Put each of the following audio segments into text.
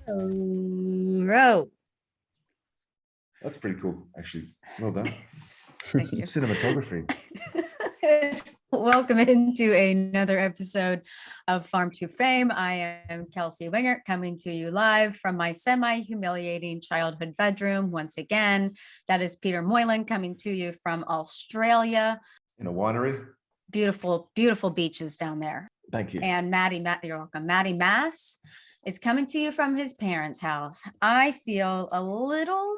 Hello. That's pretty cool, actually. Well done. Thank you. Cinematography. Welcome into another episode of Farm to Fame. I am Kelsey Wingert, coming to you live from my semi-humiliating childhood bedroom. Once again, that is Peter Moylan coming to you from Australia. In a winery. Beautiful, beautiful beaches down there. Thank you. And you're welcome. Maddie Mass is coming to you from his parents' house. I feel a little,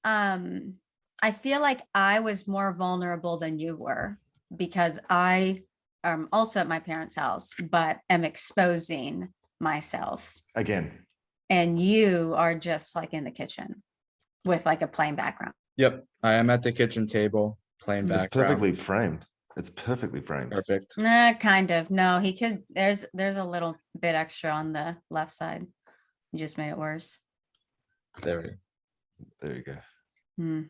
I feel like I was more vulnerable than you were because I am also at my parents' house, but am exposing myself. Again. And you are just like in the kitchen with like a plain background. Yep, I am at the kitchen table, plain background. It's perfectly framed. It's perfectly framed. Perfect. Kind of. No, he could. There's a little bit extra on the left side. You just made it worse. There you go.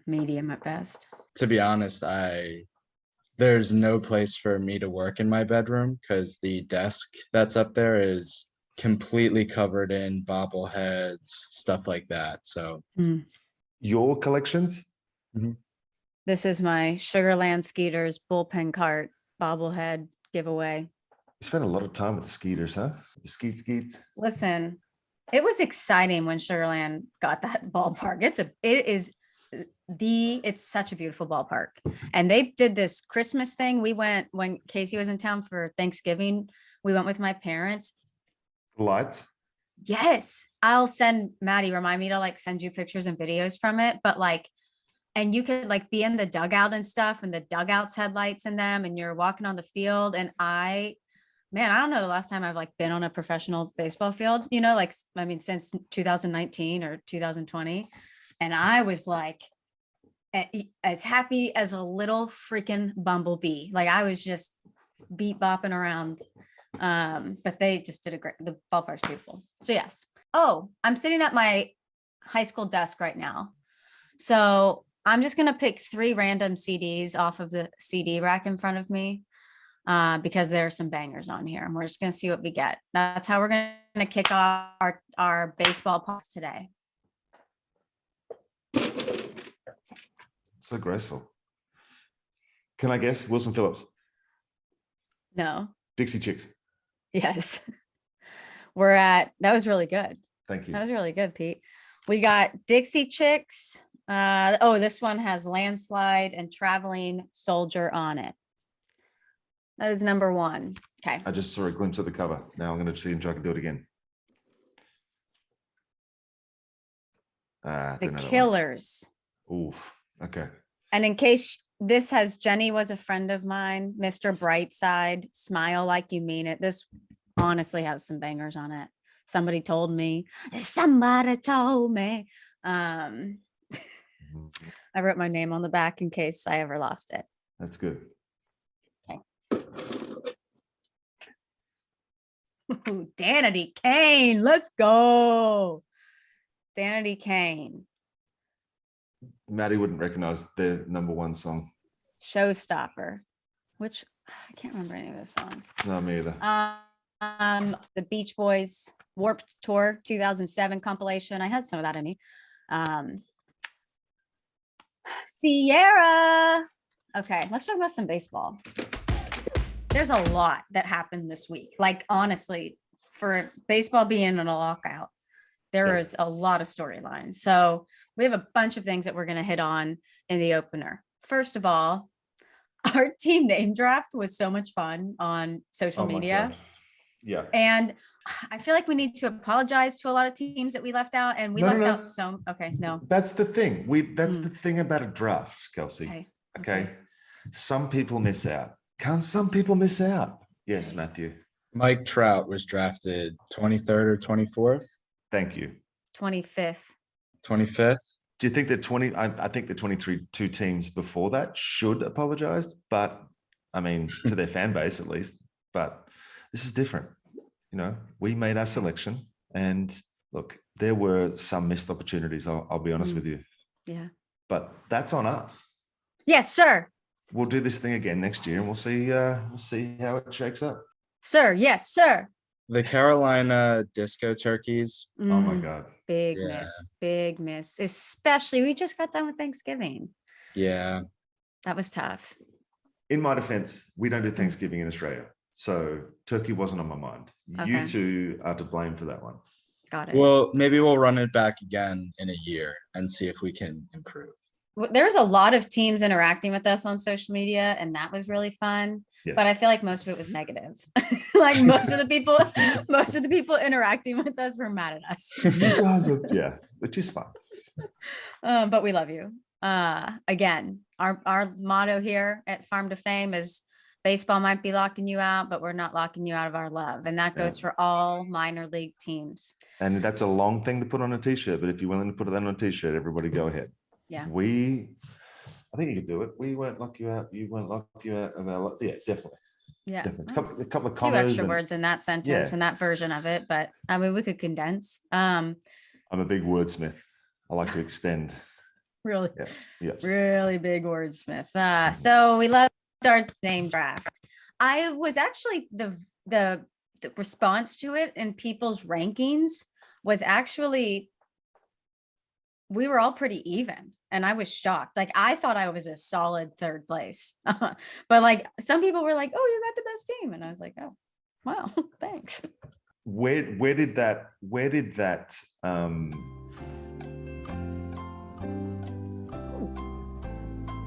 Medium at best. To be honest, there's no place for me to work in my bedroom because the desk that's up there is completely covered in bobbleheads, stuff like that. So Your collections? Mm-hmm. This is my Sugarland Skeeters bullpen cart bobblehead giveaway. You spent a lot of time with the Skeeters, huh? The skeets. Listen, it was exciting when Sugarland got that ballpark. It's such a beautiful ballpark. And they did this Christmas thing. We went when Casey was in town for Thanksgiving. We went with my parents. Lights? Yes. I'll send Maddie, remind me to like send you pictures and videos from it. But like, and you could like be in the dugout and stuff, and the dugouts had lights in them, and you're walking on the field. And I don't know the last time I've like been on a professional baseball field, since 2019 or 2020. And I was like as happy as a little freaking bumblebee. Like I was just beat bopping around. But they just did the ballpark's beautiful. So yes. Oh, I'm sitting at my high school desk right now. So I'm just going to pick 3 random CDs off of the CD rack in front of me because there are some bangers on here. And we're just going to see what we get. That's how we're going to kick off our baseball pods today. So graceful. Can I guess? Wilson Phillips? No. Dixie Chicks? Yes. That was really good. Thank you. That was really good, Pete. We got Dixie Chicks. This one has Landslide and Traveling Soldier on it. That is number 1. Okay. I just saw a glimpse of the cover. Now I'm going to see if I can do it again. The Killers. Oof. Okay. And in case this has Jenny was a friend of mine, Mr. Brightside, Smile Like You Mean It. This honestly has some bangers on it. Somebody told me. I wrote my name on the back in case I ever lost it. That's good. Okay. Ooh, Danity Kane. Let's go. Danity Kane. Maddie wouldn't recognize their number 1 song. Showstopper, which I can't remember any of those songs. No, me either. The Beach Boys Warped Tour 2007 compilation. I had some of that in me. Sierra. Okay, let's talk about some baseball. There's a lot that happened this week. Like honestly, for baseball being in a lockout, there is a lot of storylines. So we have a bunch of things that we're going to hit on in the opener. First of all, our team name draft was so much fun on social media. Yeah. And I feel like we need to apologize to a lot of teams that we left out, and we left out some. Okay, no. That's the thing. That's the thing about a draft, Kelsey. Okay. Some people miss out. Can't some people miss out? Yes, Matthew. Mike Trout was drafted 23rd or 24th. Thank you. 25th. 25th. Do you think that I think the 22 teams before that should apologize, but I mean, to their fan base at least, but this is different. We made our selection, and look, there were some missed opportunities. I'll be honest with you. Yeah. But that's on us. Yes, sir. We'll do this thing again next year, and we'll see how it shakes up. Sir, yes, sir. The Carolina disco turkeys. Oh my Mm, God. Big Yeah. miss, big miss. Especially we just got done with Thanksgiving. Yeah. That was tough. In my defense, we don't do Thanksgiving in Australia. So turkey wasn't on my mind. You Okay. two are to blame for that one. Got it. Well, maybe we'll run it back again in a year and see if we can improve. There's a lot of teams interacting with us on social media, and that was really fun. Yes. But I feel like most of it was negative. Like most of the people interacting with us were mad at us. You guys are, yeah, which is fun. But we love you. Again, our motto here at Farm to Fame is baseball might be locking you out, but we're not locking you out of our love. And that goes for all minor league teams. And that's a long thing to put on a t-shirt, but if you're willing to put it on a t-shirt, everybody go ahead. Yeah. I think you can do it. We won't lock you out. You won't lock you out of our, yeah, definitely. Yeah. Definitely. Nice. A couple of Few commas. extra and words in that sentence Yeah. and that version of it, but I mean, we could condense. I'm a big wordsmith. I like to extend. Really, Yeah. really big wordsmith. So we loved our name draft. I was actually the response to it and people's rankings was actually, we were all pretty even. And I was shocked. Like I thought I was a solid third place, but like some people were like, "Oh, you got the best team," and I was like, "Oh, wow, thanks." Where did that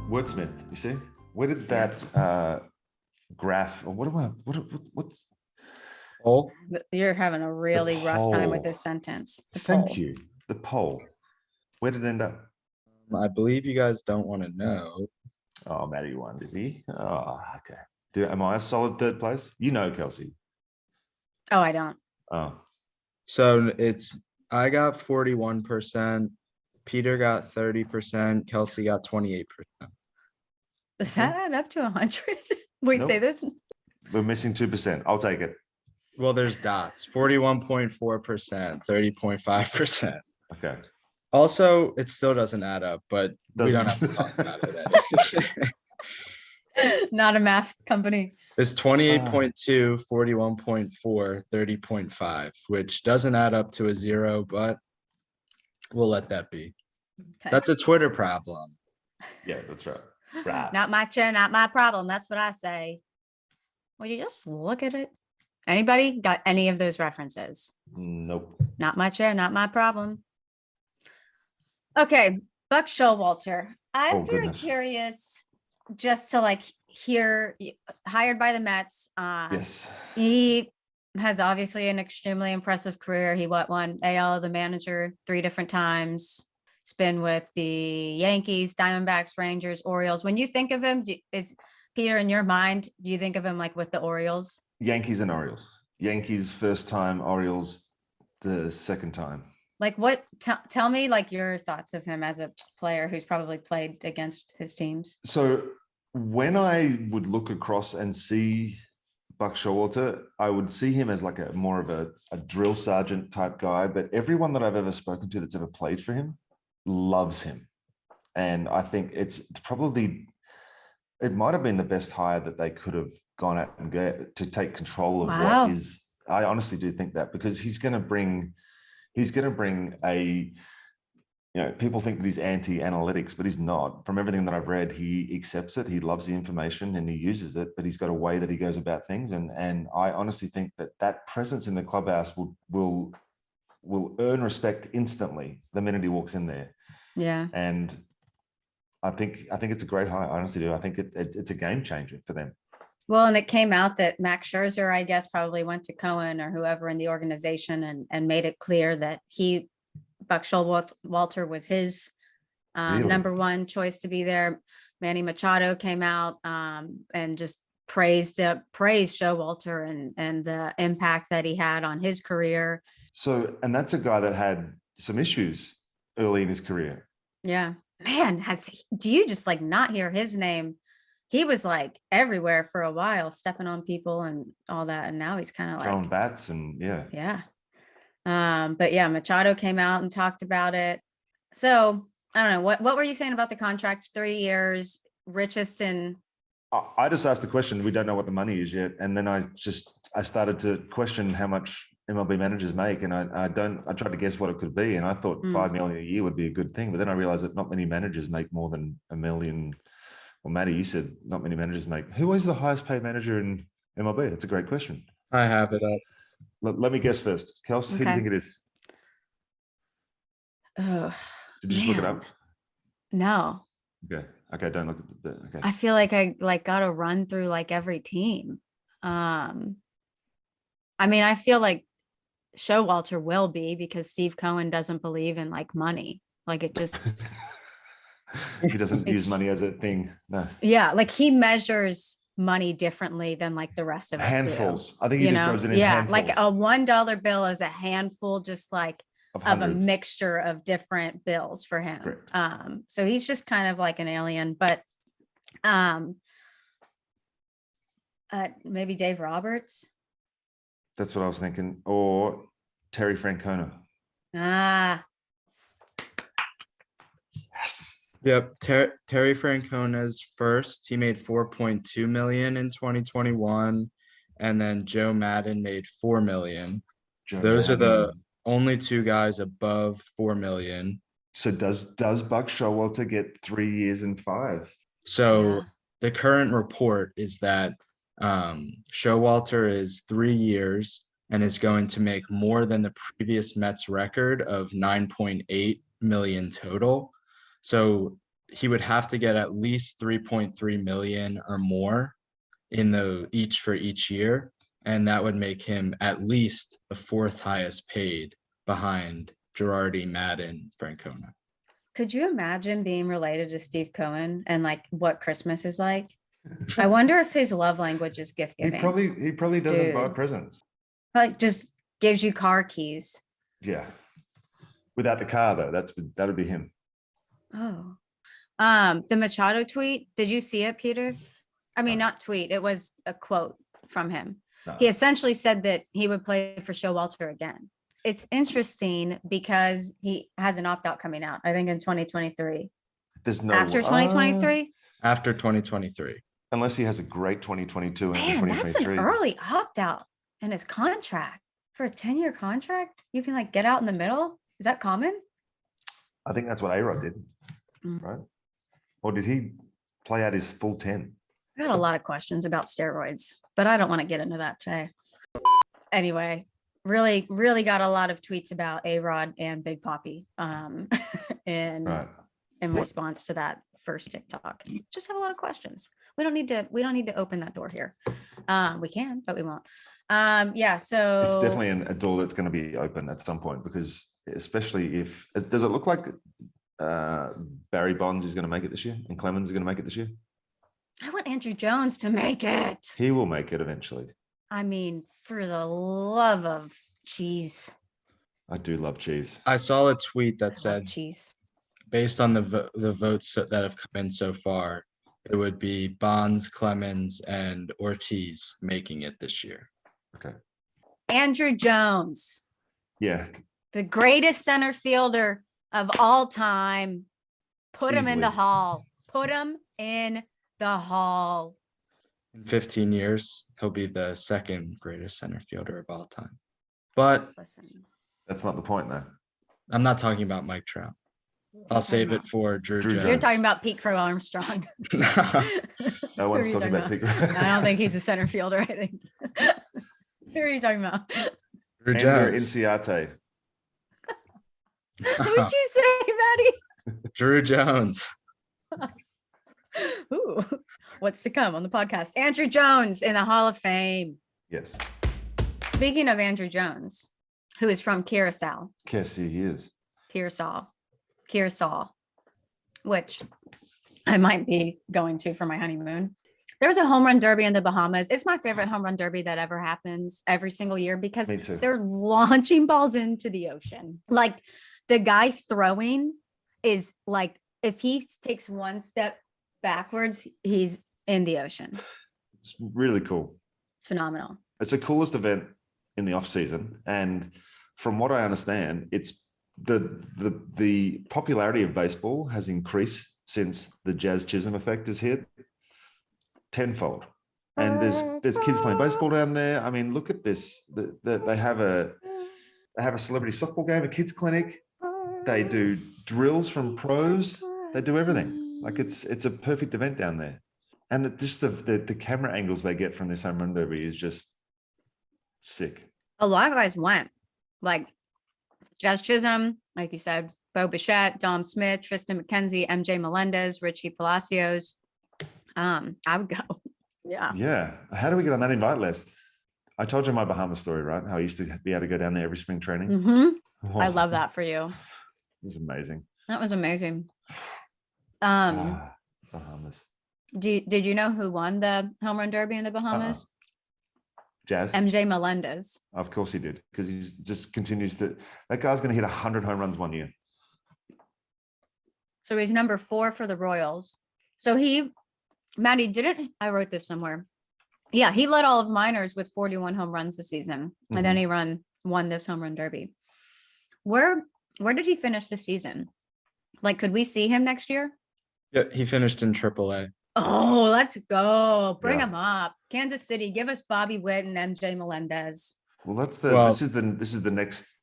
wordsmith, you see? Where did that graph or what's Oh, You're having a really rough time with poll. this sentence. The Thank poll. you. The poll. Where did it end up? I believe you guys don't want to know. Oh, Matty won, did he? Oh, okay. Am I a solid third place? You know, Kelsey. Oh, I don't. Oh, So I got 41%, Peter got 30%, Kelsey got 28%. Does that add up to 100? Wait, say Nope. this. we're missing 2%. I'll take it. Well, there's dots, 41.4%, 30.5%. Okay. Also, it still doesn't add up, but we don't have to talk about it. Not a math company. It's 28.2, 41.4, 30.5, which doesn't add up to a 0, but we'll let that be. Okay. That's a Twitter problem. Yeah, that's right. Right. Not my chair, not my problem. That's what I say. Will you just look at it? Anybody got any of those references? Nope. Not my chair, not my problem. Okay, Buck Showalter. I'm Oh, very goodness. curious just to like hear, hired by the Mets. Yes. He has obviously an extremely impressive career. He won AL the manager 3 different times. He's been with the Yankees, Diamondbacks, Rangers, Orioles. When you think of him, is Peter in your mind, do you think of him like with the Orioles? Yankees and Orioles. Yankees first time, Orioles the second time. Like what, tell me like your thoughts of him as a player who's probably played against his teams. So when I would look across and see Buck Showalter, I would see him as like more of a drill sergeant type guy, but everyone that I've ever spoken to that's ever played for him loves him. And I think it might have been the best hire that they could have gone out and get to take control of Wow. what is. I honestly do think that, because he's going to bring a, people think that he's anti-analytics, but he's not. From everything that I've read, he accepts it. He loves the information and he uses it, but he's got a way that he goes about things. And I honestly think that presence in the clubhouse will earn respect instantly the minute he walks in there. Yeah. And I think it's a great hire. I honestly do. I think it's a game changer for them. Well, and it came out that Max Scherzer, I guess, probably went to Cohen or whoever in the organization and made it clear that Buck Showalter was his Really? number one choice to be there. Manny Machado came out and just praised Showalter and the impact that he had on his career. So, and that's a guy that had some issues early in his career. Yeah, man, do you just like not hear his name? He was like everywhere for a while, stepping on people and all that. And now he's kind of Throwing like bats and yeah. But yeah, Machado came out and talked about it. So I don't know, what were you saying about the contract? 3 years, richest in. I just asked the question. We don't know what the money is yet. And then I just I started to question how much MLB managers make, and I tried to guess what it could be, and I thought 5 million a year would be a good thing, but then I realized that not many managers make more than $1 million. Well, Matty, you said not many managers make. Who is the highest paid manager in MLB? That's a great question. I have it up. Let me guess first. Kels, who do you think it is? Did you just look it up? No. Okay, don't look at the okay. I feel like I gotta run through like every team. I mean, I feel like Showalter will be, because Steve Cohen doesn't believe in like money. Like it just He doesn't use money as a thing. No. Yeah, like he measures money differently than like the rest of us Handfuls. do. I think he just drives it in handfuls. Like a $1 bill is a handful, just like of a mixture of different bills for him. Correct. So he's just kind of like an alien, but maybe Dave Roberts. That's what I was thinking. Or Terry Francona. Yes. Yep. Terry Francona's first. He made 4.2 million in 2021. And then Joe Madden made 4 million. Those are the only two guys above 4 million. So does Buck Showalter get 3 years and 5? So the current report is that Showalter is 3 years and is going to make more than the previous Mets record of 9.8 million total. So he would have to get at least 3.3 million or more in each for each year. And that would make him at least the fourth highest paid behind Girardi, Madden, Francona. Could you imagine being related to Steve Cohen and like what Christmas is like? I wonder if his love language is gift giving. He probably doesn't buy presents. Like just gives you car keys. Yeah. Without the car though, that would be him. Oh. The Machado tweet, did you see it, Peter? I mean, not tweet, it was a quote from him. No. He essentially said that he would play for Showalter again. It's interesting because he has an opt-out coming out, I think in 2023. There's no after 2023? After 2023. Unless he has a great 2022 and 2023. That's an early opt-out in his contract. For a 10-year contract, you can like get out in the middle. Is that common? I think that's what A-Rod did, right? Or did he play out his full 10? I got a lot of questions about steroids, but I don't want to get into that today. Anyway, really got a lot of tweets about A-Rod and Big Papi in response to that first TikTok. Just have a lot of questions. We don't need to open that door here. We can, but we won't. So it's definitely a door that's going to be open at some point, because especially does it look like Barry Bonds is going to make it this year and Clemens is going to make it this year? I want Andrew Jones to make it. He will make it eventually. I mean, for the love of cheese. I do love cheese. I saw a tweet that said cheese. Based on the votes that have come in so far, it would be Bonds, Clemens, and Ortiz making it this year. Okay. Andrew Jones. Yeah. The greatest center fielder of all time. Put him in the hall. Put him in the hall. In 15 years, he'll be the second greatest center fielder of all time. But listen, that's not the point, though. I'm not talking about Mike Trout. I'll save it for Druw Jones. You're talking about Pete Crow Armstrong. No one's talking about Pete Crow. I don't think he's a center fielder. I think. Who are you talking about? Druw Jones. Inciarte. What did you say, Maddie? Druw Jones. Ooh, what's to come on the podcast? Andrew Jones in the Hall of Fame. Yes. Speaking of Andrew Jones, who is from Curacao. Yes, he is. Curacao, which I might be going to for my honeymoon. There's a home run derby in the Bahamas. It's my favorite home run derby that ever happens every single year, because they're launching balls into the ocean. Like the guy throwing is like, if he takes one step backwards, he's in the ocean. It's really cool. It's phenomenal. It's the coolest event in the off season. And from what I understand, it's the popularity of baseball has increased since the Jazz Chisholm effect is hit tenfold. And there's kids playing baseball down there. I mean, look at this. They have a celebrity softball game, a kids clinic. They do drills from pros. They do everything. Like it's a perfect event down there. And the camera angles they get from this home run derby is just sick. A lot of guys went, like Jazz Chisholm, like you said, Bo Bichette, Dom Smith, Tristan McKenzie, MJ Melendez, Richie Palacios. I would go. Yeah. Yeah. How do we get on that invite list? I told you my Bahamas story, right? How I used to be able to go down there every spring training. Mm-hmm. I love that for you. It was amazing. That was amazing. Bahamas. Did you know who won the home run derby in the Bahamas? Jazz. MJ Melendez. Of course he did, because he just continues to. That guy's going to hit 100 home runs one year. So he's number 4 for the Royals. So Maddie didn't. I wrote this somewhere. Yeah, he led all of minors with 41 home runs this season, and then he won this home run derby. Where did he finish the season? Like, could we see him next year? Yeah, he finished in AAA. Oh, let's go. Bring him up. Kansas City, give us Bobby Witt and MJ Melendez. Well, this is the next,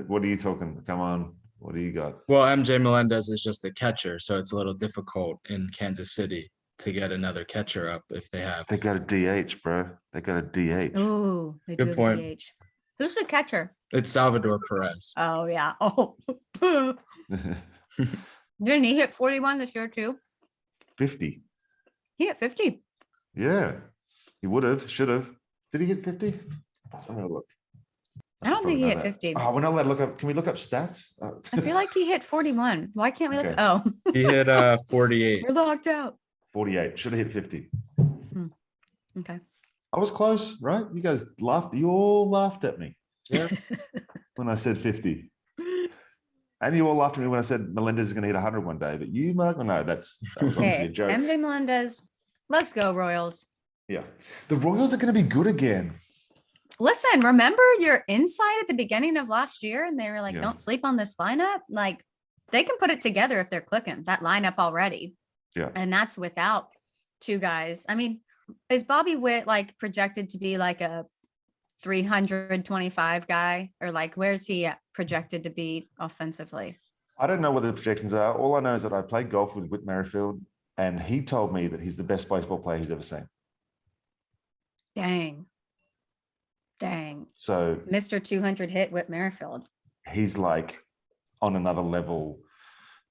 what are you talking? Come on. What do you got? Well, MJ Melendez is just a catcher, so it's a little difficult in Kansas City to get another catcher up if they have. They got a DH, bro. They got a DH. Oh, they Good do have point. a DH. Who's the catcher? It's Salvador Perez. Oh, yeah. Oh. Didn't he hit 41 this year too? 50. He hit 50. Yeah. He would have, should have. Did he hit 50? I'm gonna look. I don't think he hit 50. Oh, we're not allowed to look up. Can we look up stats? I feel like he hit 41. Why can't we look? Okay. Oh, He hit 48. we're locked out. 48. Should have hit 50. Okay. I was close, right? You guys laughed. You all laughed at me. Yeah. When I said 50. And you all laughed at me when I said Melendez is going to hit 100 one day. But you, Mark, no, that was obviously a Okay. joke. MJ Melendez. Let's go, Royals. Yeah. The Royals are going to be good again. Listen, remember your insight at the beginning of last year? And they were like, Yeah. don't sleep on this lineup. Like, they can put it together if they're clicking that lineup already. Yeah. And that's without 2 guys. I mean, is Bobby Witt like projected to be like a 325 guy, or like where's he projected to be offensively? I don't know what the projections are. All I know is that I played golf with Whit Merrifield, and he told me that he's the best baseball player he's ever seen. Dang. So Mr. 200 hit Whit Merrifield. he's like on another level,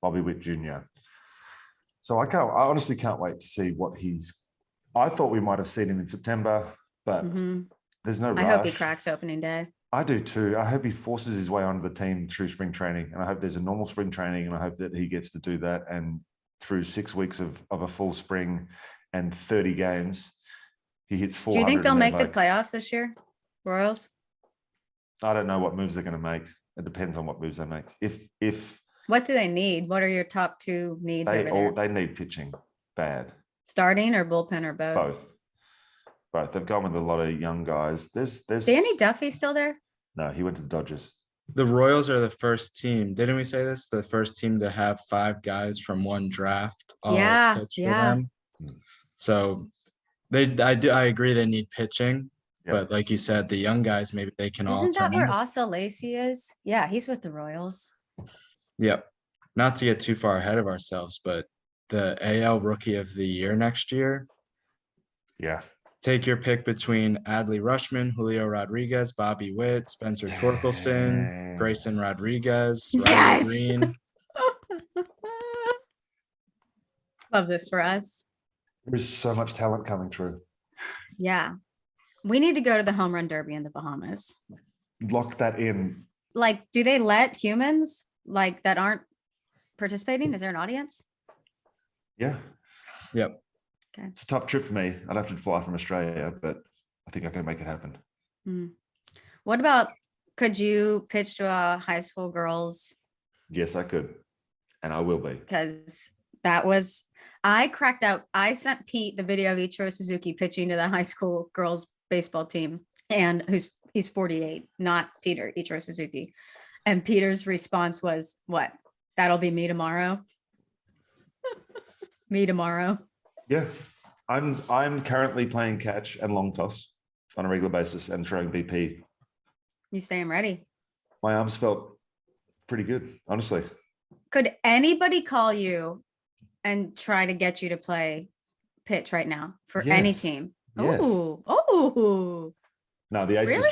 Bobby Witt Jr. So I honestly can't wait to see what I thought we might have seen him in September, but there's no rush. I hope he cracks opening day. I do too. I hope he forces his way onto the team through spring training, and I hope there's a normal spring training, and I hope that he gets to do that. And through 6 weeks of a full spring and 30 games, he hits 400. Do you think they'll in that make the vote. playoffs this year, Royals? I don't know what moves they're going to make. It depends on what moves they make. If What do they need? What are your top 2 needs over there? they need pitching bad. Starting or bullpen or both? Both. They've gone with a lot of young guys. There's Danny Duffy still there? No, he went to the Dodgers. The Royals are the first team. Didn't we say this? The first team to have 5 guys from one draft. all pitch for them. So I agree they need pitching, but like you said, the young guys, maybe they can all Isn't that turn where into- Asa Lacy is? Yeah, he's with the Royals. Yep. Not to get too far ahead of ourselves, but the AL Rookie of the Year next year, Yeah. take your pick between Adley Rushman, Julio Rodriguez, Bobby Witt, Spencer Torkelson, Dang. Grayson Rodriguez, Riley Yes. Green. Love this for us. There's so much talent coming through. Yeah. We need to go to the home run derby in the Bahamas. Lock that in. Like, do they let humans like that aren't participating? Is there an audience? Yeah. Yep. Okay. It's a tough trip for me. I'd have to fly from Australia, but I think I can make it happen. What about, could you pitch to a high school girls? Yes, I could. And I will be. Because that was, I cracked out. I sent Pete the video of Ichiro Suzuki pitching to the high school girls baseball team, and he's 48, not Peter, Ichiro Suzuki. And Peter's response was, what? That'll be me tomorrow. Me tomorrow. Yeah. I'm currently playing catch and long toss on a regular basis and throwing BP. You staying ready? My arms felt pretty good, honestly. Could anybody call you and try to get you to play pitch right now for any Yes. team? Yes. Oh, No, the Aces Really?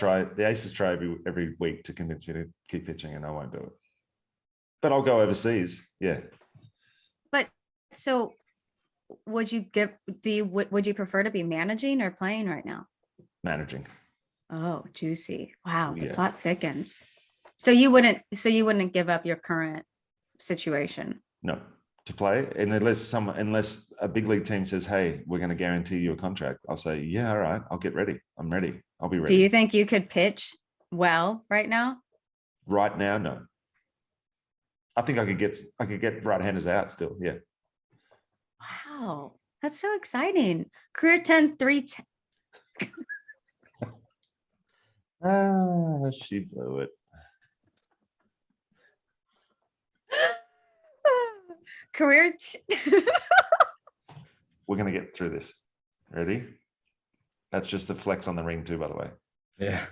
try every week to convince me to keep pitching, and I won't do it. But I'll go overseas. Yeah. but so would you would you prefer to be managing or playing right now? Managing. Oh, juicy. Wow, the Yeah. plot thickens. So you wouldn't give up your current situation. No, to play. And unless a big league team says, hey, we're going to guarantee you a contract, I'll say, yeah, all right, I'll get ready. I'm ready. I'll be ready. Do you think you could pitch well right now? Right now, no. I think I could get right-handers out still. Yeah. Wow, that's so exciting. Career 10, 310. She blew it. Career. We're going to get through this. Ready? That's just the flex on the ring too, by the way. Yeah.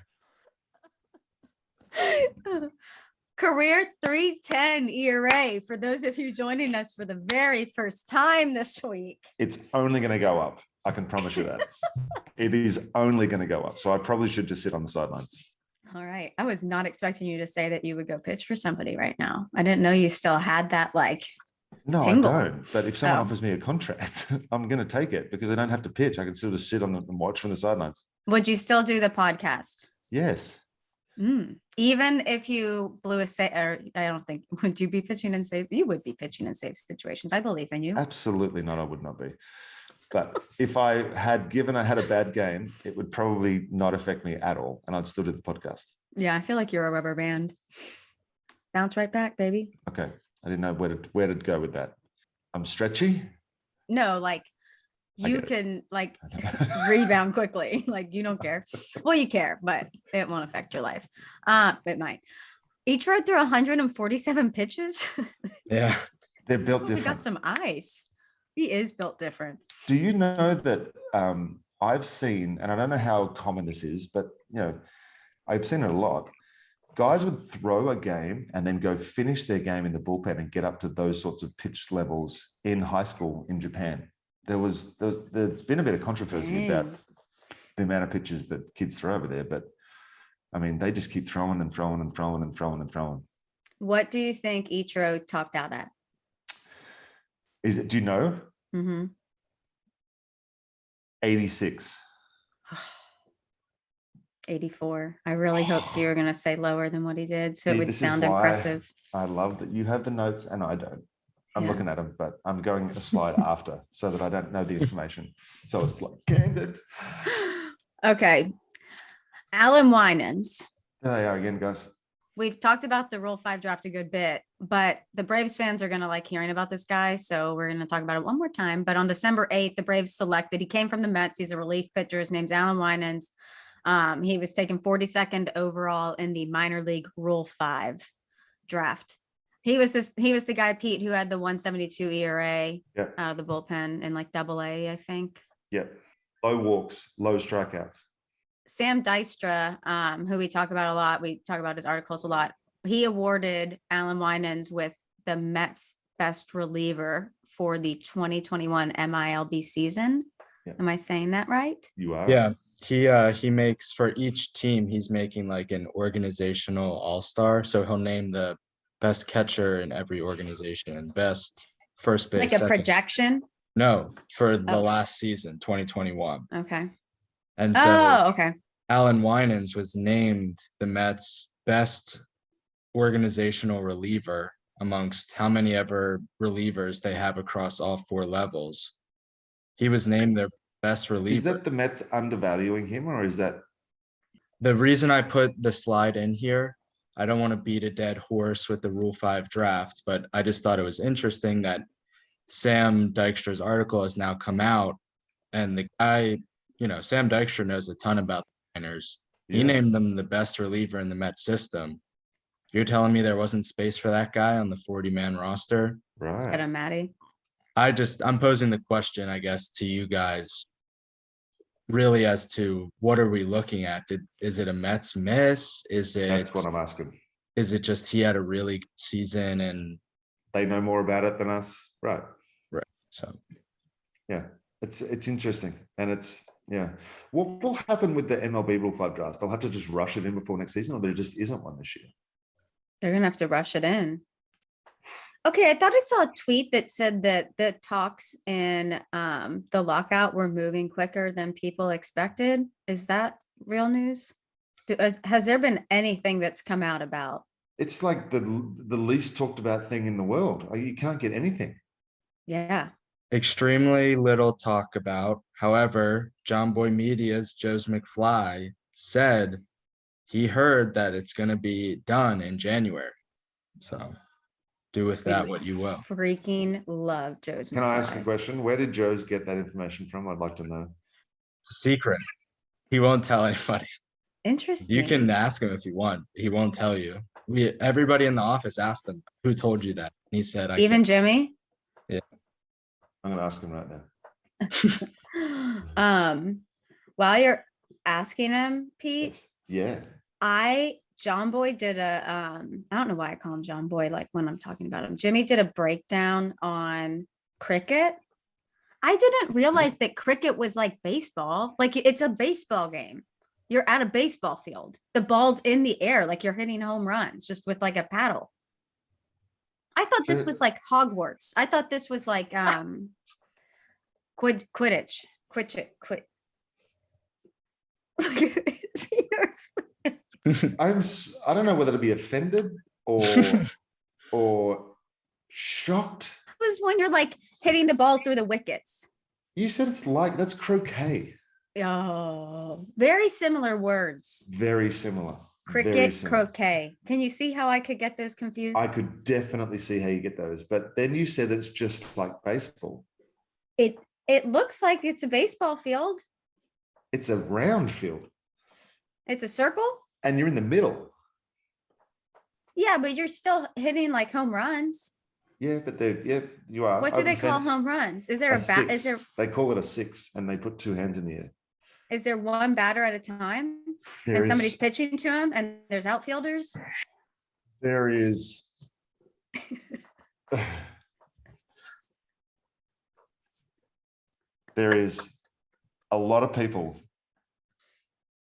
Career 310 ERA for those of you joining us for the very first time this week. It's only going to go up. I can promise you that. It is only going to go up. So I probably should just sit on the sidelines. All right. I was not expecting you to say that you would go pitch for somebody right now. I didn't know you still had that like. No, Tingle. I don't. But if someone Oh. offers me a contract, I'm going to take it because I don't have to pitch. I can still just sit on and watch from the sidelines. Would you still do the podcast? Yes. Even if you blew a save, or I don't think, would you be pitching in safe? You would be pitching in safe situations. I believe in you. Absolutely not. I would not be. But if I had a bad game, it would probably not affect me at all. And I'd still do the podcast. Yeah, I feel like you're a rubber band. Bounce right back, baby. Okay. I didn't know where to go with that. I'm stretchy. No, like I you get it. can like rebound quickly. Like you don't care. Well, you care, but it won't affect your life. It might. Ichiro threw 147 pitches. Yeah. They're built We different. got some ice. He is built different. Do you know that I've seen, and I don't know how common this is, but I've seen it a lot. Guys would throw a game and then go finish their game in the bullpen and get up to those sorts of pitch levels in high school in Japan. There's been a bit of controversy about the amount of pitches that kids throw over there, but I mean, they just keep throwing and throwing and throwing and throwing and throwing. What do you think Ichiro topped out at? Do you know? 86. 84. I really hoped you were going to say lower than what he did, so it See, would this is sound why impressive. I love that you have the notes and I don't. I'm Yeah. looking at them, but I'm going a slide after so that I don't know the information. So it's like candid. Okay. Allan Winans. There they are again, guys. We've talked about the Rule 5 draft a good bit, but the Braves fans are going to like hearing about this guy. So we're going to talk about it one more time. But on December 8th, the Braves selected, he came from the Mets. He's a relief pitcher. His name's Allan Winans. He was taken 42nd overall in the minor league Rule 5 draft. He was the guy, Pete, who had the 172 ERA out of the bullpen in like AA, I think. Yep. Low walks, low strikeouts. Sam Dystra, who we talk about a lot, we talk about his articles a lot. He awarded Allan Winans with the Mets best reliever for the 2021 MILB season. Yeah. Am I saying that right? You are. Yeah. He makes for each team, he's making like an organizational all-star. So he'll name the best catcher in every organization, best first base. Like a projection? No, for the Oh. last season, 2021. Okay. And so okay. Allan Winans was named the Mets best organizational reliever amongst how many ever relievers they have across all 4 levels. He was named their best reliever. Is that the Mets undervaluing him, or is that The reason I put the slide in here, I don't want to beat a dead horse with the Rule 5 draft, but I just thought it was interesting that Sam Dykstra's article has now come out, and the guy, Sam Dykstra knows a ton about the Niners. He Yeah. named them the best reliever in the Mets system. You're telling me there wasn't space for that guy on the 40-man roster? right? Get him, Maddie. I'm posing the question, I guess, to you guys, really as to what are we looking at? Is it a Mets miss? That's what I'm asking. Is it just he had a really good season and They know more about it than us, right? so Yeah, it's interesting, and what will happen with the MLB Rule 5 draft? They'll have to just rush it in before next season, or there just isn't one this year. They're gonna have to rush it in. Okay, I thought I saw a tweet that said that the talks in the lockout were moving quicker than people expected. Is that real news? Has there been anything that's come out about? It's like the least talked about thing in the world. Like, you can't get anything. Yeah. extremely little talk about. However, JOMBOY Media's Joe's McFly said he heard that it's going to be done in January. So do with that what you will. Freaking love Joe's Can I ask a McFly. question? Where did Joe's get that information from? I'd like to know. It's a secret. He won't tell anybody. Interesting. You can ask him if you want. He won't tell you. Everybody in the office asked him, who told you that? He said, I Even can't. Jimmy? I'm going to ask him right now. While you're asking him, Pete, Yes. Yeah. JOMBOY did I don't know why I call him JOMBOY, like when I'm talking about him. Jimmy did a breakdown on cricket. I didn't realize that cricket was like baseball. Like, it's a baseball game. You're at a baseball field. The ball's in the air, like you're hitting home runs just with like a paddle. I thought this was like Hogwarts. I thought this was like Quidditch. I don't know whether to be offended or shocked. It was when you're like hitting the ball through the wickets. You said that's croquet. Oh, very similar words. Very similar. Cricket, Very similar. croquet. Can you see how I could get those confused? I could definitely see how you get those, but then you said it's just like baseball. It looks like it's a baseball field. It's a round field. It's a circle. And you're in the middle. Yeah, but you're still hitting like home runs. Yeah, but you are. What do they call home runs? Is there a bat? Is there? They call it a six, and they put two hands in the air. Is there one batter at a time? And somebody's pitching to him, and there's outfielders? There is. There is a lot of people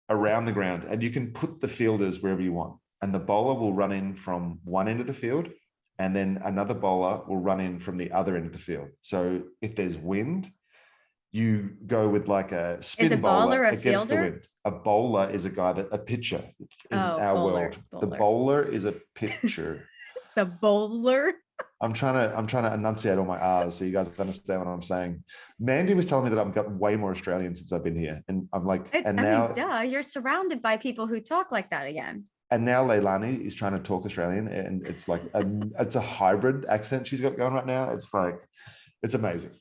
around the ground, and you can put the fielders wherever you want, and the bowler will run in from one end of the field, and then another bowler will run in from the other end of the field. So if there's wind, you go with like a spin bowler against the wind. A bowler is a pitcher in our world. The bowler is a pitcher. The bowler. I'm trying to enunciate all my R's so you guys understand what I'm saying. Mandy was telling me that I've gotten way more Australian since I've been here, and I'm like, duh, you're surrounded by people who talk like that again. And now Leilani is trying to talk Australian, and it's like it's a hybrid accent she's got going right now. It's like, it's amazing.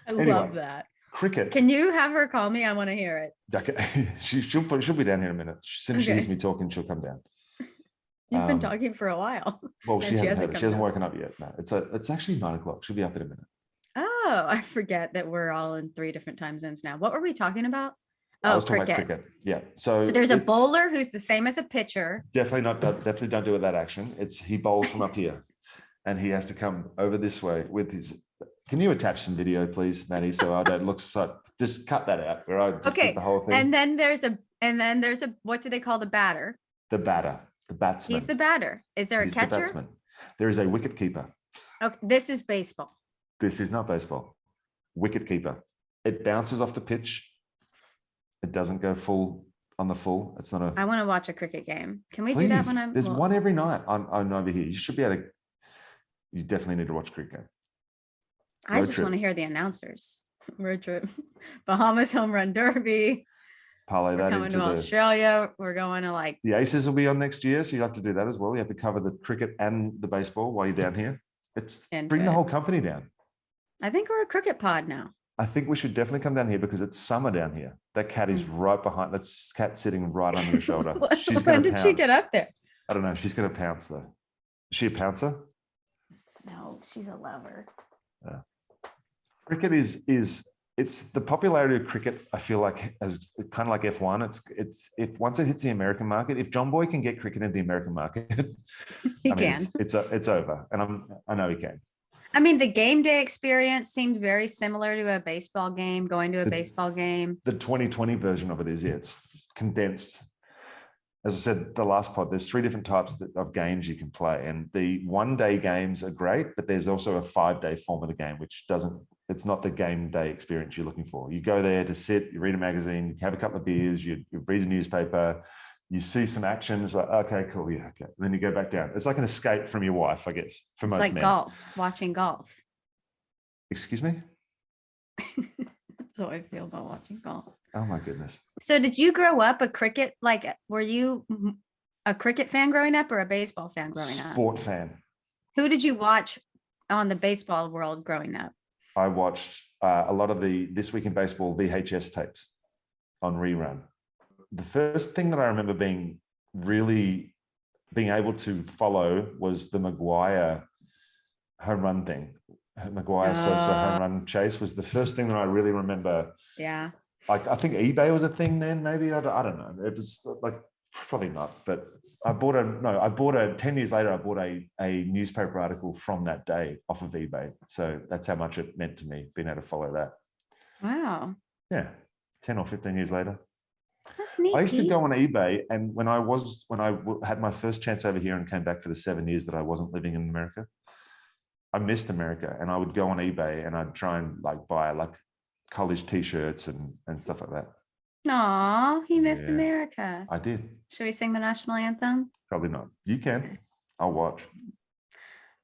I love that. Cricket. Can you have her call me? I want to hear it. Okay. She'll be down here in a minute. As soon as she hears me talking, she'll come down. You've been talking for a while. Well, she hasn't woken up yet. No, it's actually 9 o'clock. She'll be up in a minute. Oh, I forget that we're all in 3 different time zones now. What were we talking about? I was talking about cricket. Yeah. So there's a bowler who's the same as a pitcher. Definitely don't do it that action. He bowls from up here, and he has to come over this way with his. Can you attach some video, please, Maddie? So I don't look so. Just cut that out. Where I just did the whole thing. And then there's a. What do they call the batter? The batter. The batsman. He's the batter. Is there a catcher? The batsman. There is a wicket keeper. Okay, this is baseball. This is not baseball. Wicket keeper. It bounces off the pitch. It doesn't go full on the full. It's not a. I want to watch a cricket game. Can we do that when I'm? There's one every night. I'm over here. You should be able to. You definitely need to watch cricket. I just want to hear the announcers. Road trip, Bahamas Home Run Derby. Parlay that coming to Australia. We're going to like the Aces will be on next year, so you have to do that as well. You have to cover the cricket and the baseball while you're down here. Bring the whole company down. I think we're a cricket pod now. I think we should definitely come down here because it's summer down here. That cat is right behind. That's cat sitting right under the shoulder. When did she get up there? I don't know. She's going to pounce though. Is she a pouncer? No, she's a lover. Yeah. cricket is it's the popularity of cricket. I feel like as kind of like F1. It's if once it hits the American market, if JOMBOY can get cricket into the American market, He I mean, can. it's over, and I know he can. I mean, the game day experience seemed very similar to a baseball game, going to a The- baseball game. The 2020 version of it is, yeah, it's condensed. As I said, the last pod, there's 3 different types of games you can play. And the 1-day games are great, but there's also a 5-day form of the game, which it's not the game day experience you're looking for. You go there to sit, you read a magazine, you have a couple of beers, you read a newspaper, you see some action. It's like, okay, cool. Yeah. Okay. And then you go back down. It's like an escape from your wife, I guess, for It's most like men. golf, watching golf. Excuse me? That's how I feel about watching golf. Oh my goodness. So did you grow up were you a cricket fan growing up or a baseball fan growing up? Sport fan. Who did you watch on the baseball world growing up? I watched a lot of the This Week in Baseball VHS tapes on rerun. The first thing that I remember being able to follow was the Maguire home run thing. Maguire Sosa home run chase was the first thing that I really remember. Yeah. Like, I think eBay was a thing then, maybe. I don't know. It was like, probably not, but I bought 10 years later, I bought a newspaper article from that day off of eBay. So that's how much it meant to me, being able to follow that. Wow. Yeah. 10 or 15 years later. That's neat. I used to Pete. go on eBay, and when I had my first chance over here and came back for the 7 years that I wasn't living in America, I missed America, and I would go on eBay and I'd try and buy college t-shirts and stuff like that. Aw, he missed Yeah. America. I did. Should we sing the national anthem? Probably not. You can. I'll watch.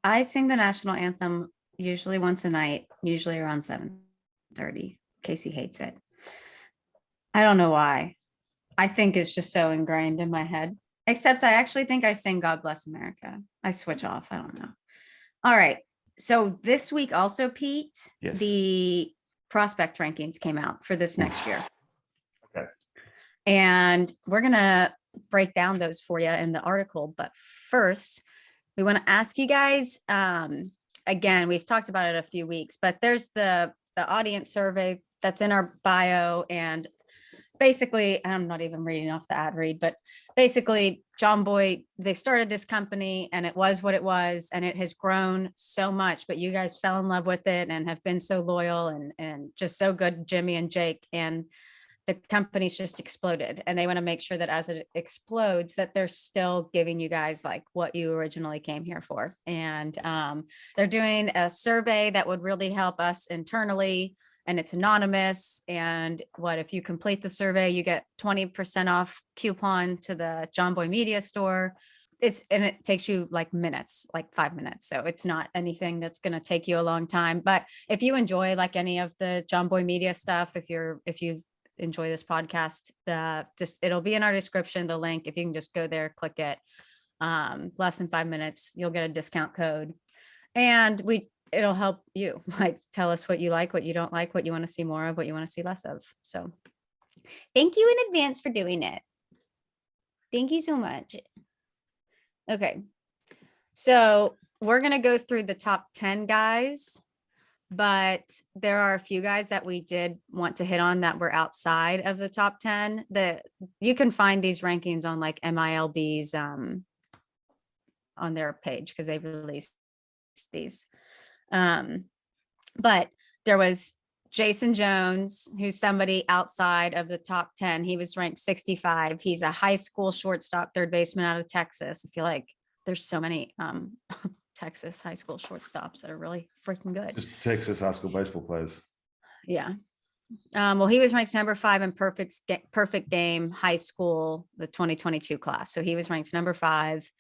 I sing the national anthem usually once a night, usually around 7:30. Casey hates it. I don't know why. I think it's just so ingrained in my head. Except I actually think I sing God Bless America. I switch off. I don't know. All right. So this week also, Pete, Yes. the prospect rankings came out for this next year. Okay. And we're going to break down those for you in the article. But first, we want to ask you guys, again, we've talked about it a few weeks, but there's the audience survey that's in our bio. And basically, I'm not even reading off the ad read, but basically JOMBOY, they started this company and it was what it was, and it has grown so much, but you guys fell in love with it and have been so loyal and just so good, Jimmy and Jake, and the company's just exploded, and they want to make sure that as it explodes that they're still giving you guys what you originally came here for. And they're doing a survey that would really help us internally, and it's anonymous. And if you complete the survey, you get 20% off coupon to the JOMBOY Media Store. And it takes you minutes, 5 minutes. So it's not anything that's going to take you a long time. But if you enjoy any of the JOMBOY Media stuff, if you enjoy this podcast, it'll be in our description, the link. If you can just go there, click it, less than 5 minutes, you'll get a discount code. And it'll help you tell us what you like, what you don't like, what you want to see more of, what you want to see less of. So thank you in advance for doing it. Thank you so much. Okay. So we're going to go through the top 10 guys, but there are a few guys that we did want to hit on that were outside of the top 10. You can find these rankings on MILB's on their page, because they've released these. But there was Jason Jones, who's somebody outside of the top 10. He was ranked 65. He's a high school shortstop, third baseman out of Texas. I feel like there's so many Texas high school shortstops that are really freaking good. Just Texas high school baseball players. Yeah. Well, he was ranked number 5 in perfect game high school, the 2022 class. So he was ranked number 5.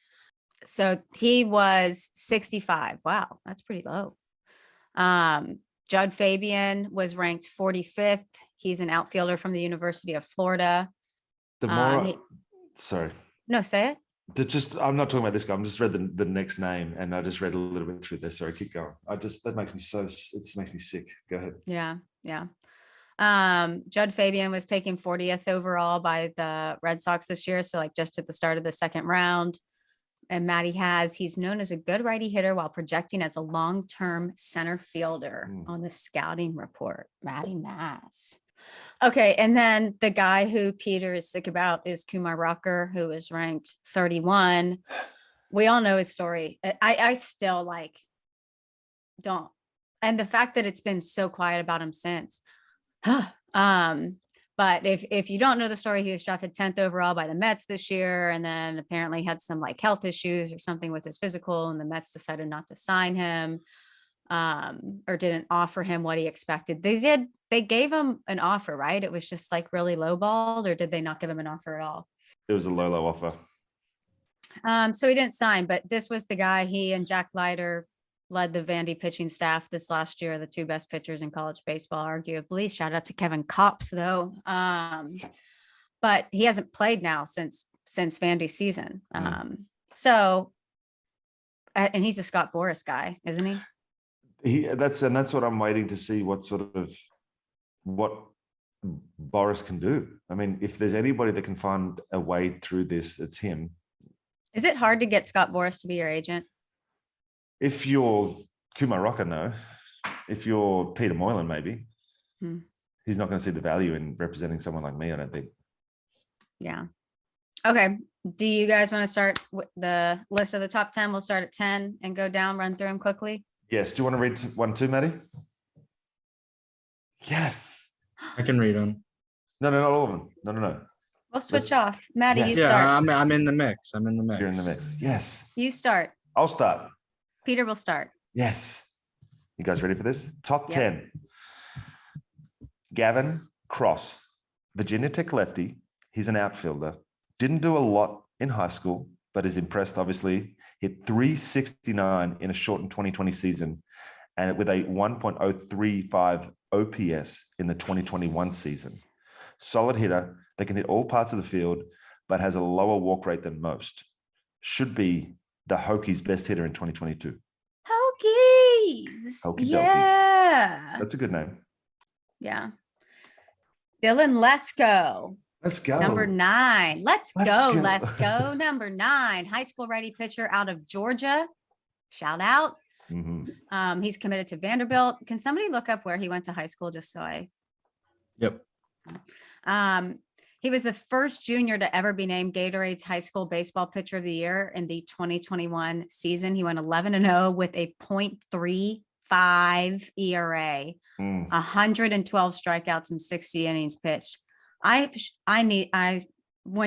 So he was 65. Wow, that's pretty low. Judd Fabian was ranked 45th. He's an outfielder from the University of Florida. Sorry. No, say it. I'm not talking about this guy. I'm just read the next name, and I just read a little bit through this. Sorry, keep going. That makes me makes me sick. Go ahead. Yeah. Judd Fabian was taken 40th overall by the Red Sox this year. So just at the start of the second round. and Maddie has, he's known as a good righty hitter while projecting as a long-term center fielder on the scouting report. Maddie Mass. Okay, and then the guy who Peter is sick about is Kumar Rocker, who is ranked 31. We all know his story. I still like don't. And the fact that it's been so quiet about him since. But if you don't know the story, he was drafted 10th overall by the Mets this year, and then apparently had some like health issues or something with his physical, and the Mets decided not to sign him, or didn't offer him what he expected. They gave him an offer, right? It was just like really lowballed, or did they not give him an offer at all? It was a low offer. So he didn't sign, but this was the guy. He and Jack Leiter led the Vandy pitching staff this last year, the two best pitchers in college baseball, arguably. Shout out to Kevin Kopps, though. But he hasn't played now since Vandy's season. So, and he's a Scott Boras guy, isn't he? That's what I'm waiting to see what Boris can do. I mean, if there's anybody that can find a way through this, it's him. Is it hard to get Scott Boras to be your agent? If you're Kumar Rocker, no. If you're Peter Moylan, maybe. He's not going to see the value in representing someone like me, I don't think. Yeah. Okay. Do you guys want to start with the list of the top 10? We'll start at 10 and go down, run through them quickly. Yes. Do you want to read one too, Maddie? Yes. I can read them. No, not all of them. No. We'll switch off. Maddie, Yes. you start. Yeah, I'm in the mix. You're in the mix. Yes. You start. I'll start. Peter will start. Yes. You guys ready for this? Top Yep. 10. Gavin Cross, Virginia Tech lefty. He's an outfielder. Didn't do a lot in high school, but is impressed, obviously. Hit 369 in a shortened 2020 season, and with a 1.035 OPS in the 2021 season. Solid hitter that can hit all parts of the field, but has a lower walk rate than most. Should be the Hokies' best hitter in 2022. Hokies. Hokey Yeah. That's a good name. Yeah. Dylan Lesko. Let's go. Number 9. Let's Let's go, go. Lesko. Number 9. High school ready pitcher out of Georgia. Shout out. He's committed to Vanderbilt. Can somebody look up where he went to high school just so I. Yep. He was the first junior to ever be named Gatorade's high school baseball pitcher of the year in the 2021 season. He went 11-0 with a .35 ERA, 112 strikeouts and 60 innings pitched. When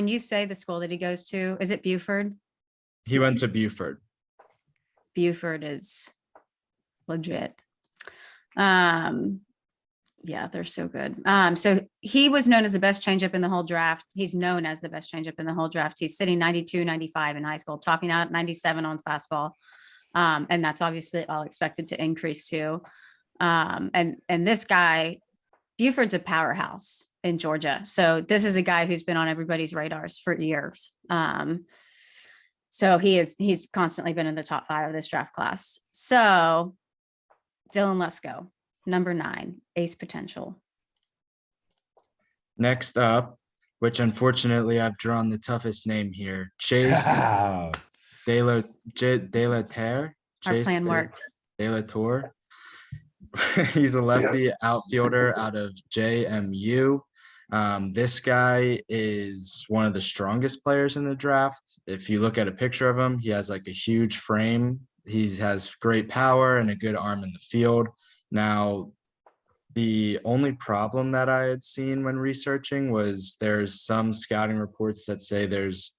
you say the school that he goes to, is it Buford? He went to Buford. Buford is legit. Yeah, they're so good. So he was known as the best changeup in the whole draft. He's known as the best changeup in the whole draft. He's sitting 92, 95 in high school, topping out at 97 on fastball. And that's obviously all expected to increase too. And this guy, Buford's a powerhouse in Georgia. So this is a guy who's been on everybody's radars for years. So he's constantly been in the top 5 of this draft class. So Dylan Lesko. Number 9, ace potential. Next up, which unfortunately I've drawn the toughest name here, Chase De La Terre. Our plan worked. De La Torre. He's a lefty outfielder out of JMU. This guy is one of the strongest players in the draft. If you look at a picture of him, he has like a huge frame. He has great power and a good arm in the field. Now, the only problem that I had seen when researching was there's some scouting reports that say there's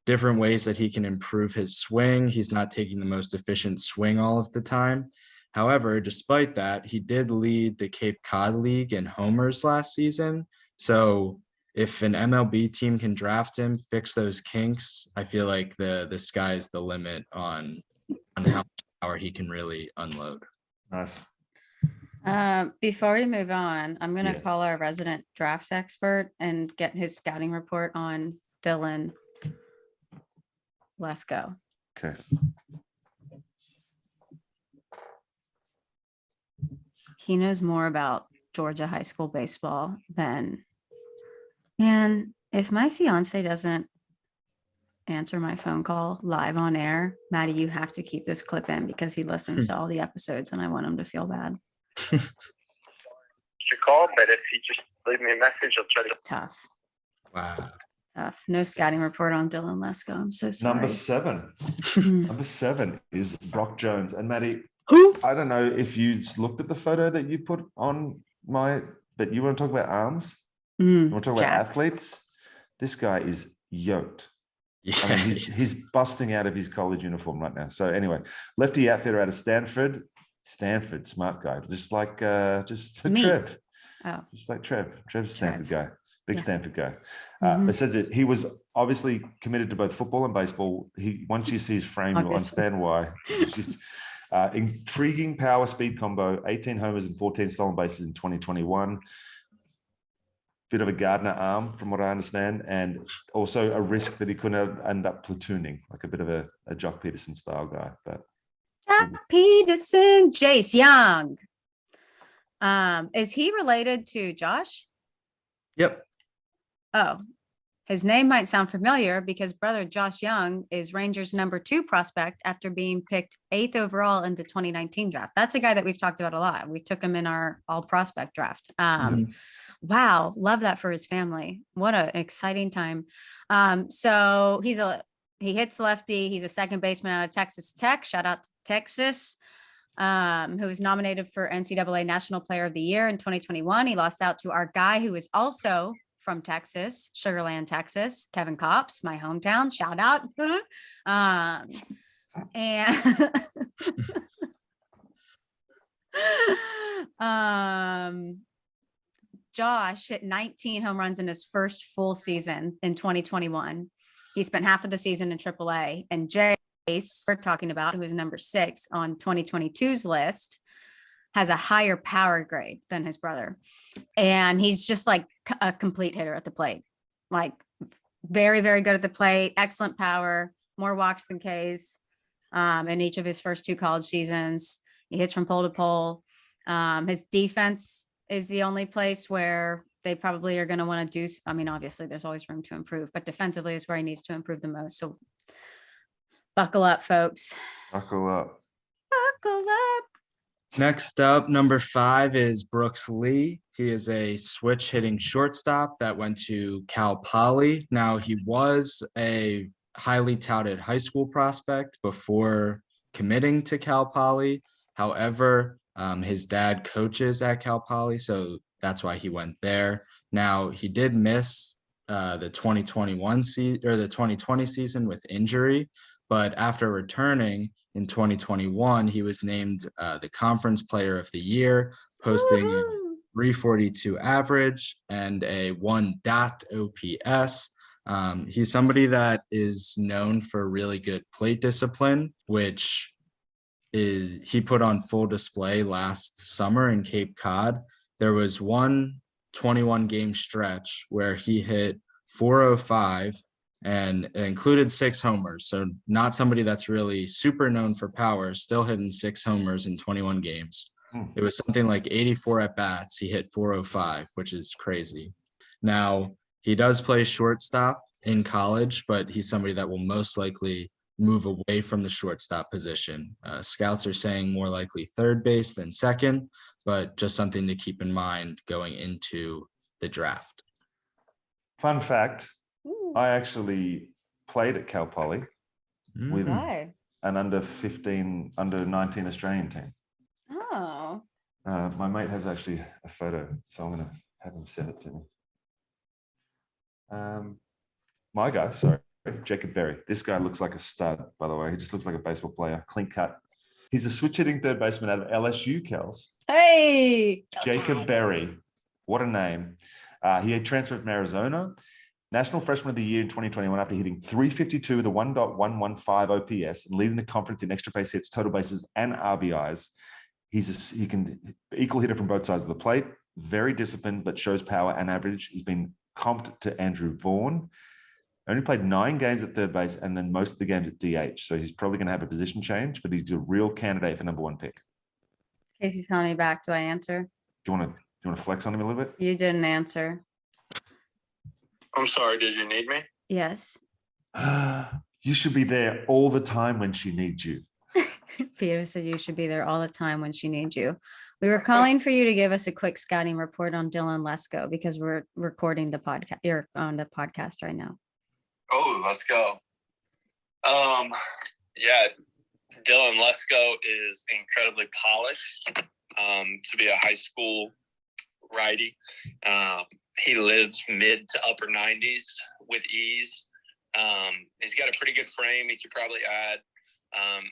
different ways that he can improve his swing. He's not taking the most efficient swing all of the time. However, despite that, he did lead the Cape Cod League in homers last season. So if an MLB team can draft him, fix those kinks, I feel like the sky's the limit on how much power he can really unload. Nice. Before we move on, I'm going to Yes. call our resident draft expert and get his scouting report on Dylan Lesko. Okay. He knows more about Georgia high school baseball than, man, if my fiance doesn't answer my phone call live on air. Maddie, you have to keep this clip in because he listens to all the episodes and I want him to feel bad. Your call, but if you just leave me a message, I'll try to. Tough. Wow. Tough. No scouting report on Dylan Lesko. I'm so sorry. Number 7. Hmm. Number 7 is Brock Jones. And Maddie, Who? I don't know if you looked at the photo that you put on but you want to talk about arms? You want to talk about Jacked. athletes? This guy is yoked. Yeah, I mean, he's busting out of his college uniform right now. So anyway, lefty outfitter out of Stanford, smart guy, just like Me. Trev, Oh, just like Trev's a Stanford guy, big Yeah. Stanford guy. Mhm. It says that he was obviously committed to both football and baseball. Once you see his frame, you'll Obviously. understand why. It's just intriguing power speed combo, 18 homers and 14 stolen bases in 2021. Bit of a Gardner arm, from what I understand, and also a risk that he couldn't end up platooning, like a bit of a Jock Peterson style guy. But Jack Peterson, Jace Young. Is he related to Josh? Yep. Oh, his name might sound familiar because brother Josh Young is Rangers' number 2 prospect after being picked 8th overall in the 2019 draft. That's a guy that we've talked about a lot. We took him in our all prospect draft. Wow, love that for his family. What an exciting time. So he hits lefty. He's a second baseman out of Texas Tech. Shout out to Texas. Who was nominated for NCAA National Player of the Year in 2021. He lost out to our guy who is also from Texas, Sugar Land, Texas, Kevin Copps, my hometown. Shout out. And Josh hit 19 home runs in his first full season in 2021. He spent half of the season in AAA. And Jace, we're talking about, who is number 6 on 2022's list, has a higher power grade than his brother. And he's just like a complete hitter at the plate. Like very, very good at the plate, excellent power, more walks than Ks in each of his first 2 college seasons. He hits from pole to pole. His defense is the only place where they probably are going to want to do. I mean, obviously there's always room to improve, but defensively is where he needs to improve the most. So buckle up, folks. buckle up. Buckle up. Next up, number 5 is Brooks Lee. He is a switch hitting shortstop that went to Cal Poly. Now, he was a highly touted high school prospect before committing to Cal Poly. However, his dad coaches at Cal Poly, so that's why he went there. Now, he did miss the 2021 season or the 2020 season with injury, but after returning in 2021, he was named the Conference Player of the Year, posting a 342 average and a 1 OPS. He's somebody that is known for really good plate discipline, which he put on full display last summer in Cape Cod. There was one 21-game stretch where he hit 405 and it included 6 homers. So not somebody that's really super known for power, still hitting 6 homers in 21 games. It was something like 84 at-bats. He hit 405, which is crazy. Now, he does play shortstop in college, but he's somebody that will most likely move away from the shortstop position. Scouts are saying more likely third base than second, but just something to keep in mind going into the draft. Fun fact, I actually played at Cal Poly with Right. an under 19 Australian team. Oh. My mate has actually a photo, so I'm going to have him send it to me. My guy, sorry, Jacob Berry. This guy looks like a stud, by the way. He just looks like a baseball player, clean cut. He's a switch hitting third baseman out of LSU, Kels. Hey. Jacob Berry. What a name. He had transferred from Arizona. National Freshman of the Year in 2021 after hitting 352 with a 1.115 OPS and leading the conference in extra base hits, total bases, and RBIs. He can equal hitter from both sides of the plate. Very disciplined, but shows power and average. He's been comped to Andrew Vaughn. Only played 9 games at third base and then most of the games at DH. So he's probably going to have a position change, but he's a real candidate for number 1 pick. Casey's calling me back. Do I answer? Do you want to flex on him a little bit? You didn't answer. I'm sorry, did you need me? Yes. You should be there all the time when she needs you. Peter said you should be there all the time when she needs you. We were calling for you to give us a quick scouting report on Dylan Lesko because we're recording the podcast. You're on the podcast right now. Oh, let's go. Yeah, Dylan Lesko is incredibly polished to be a high school righty. He lives mid to upper 90s with ease. He's got a pretty good frame. He could probably add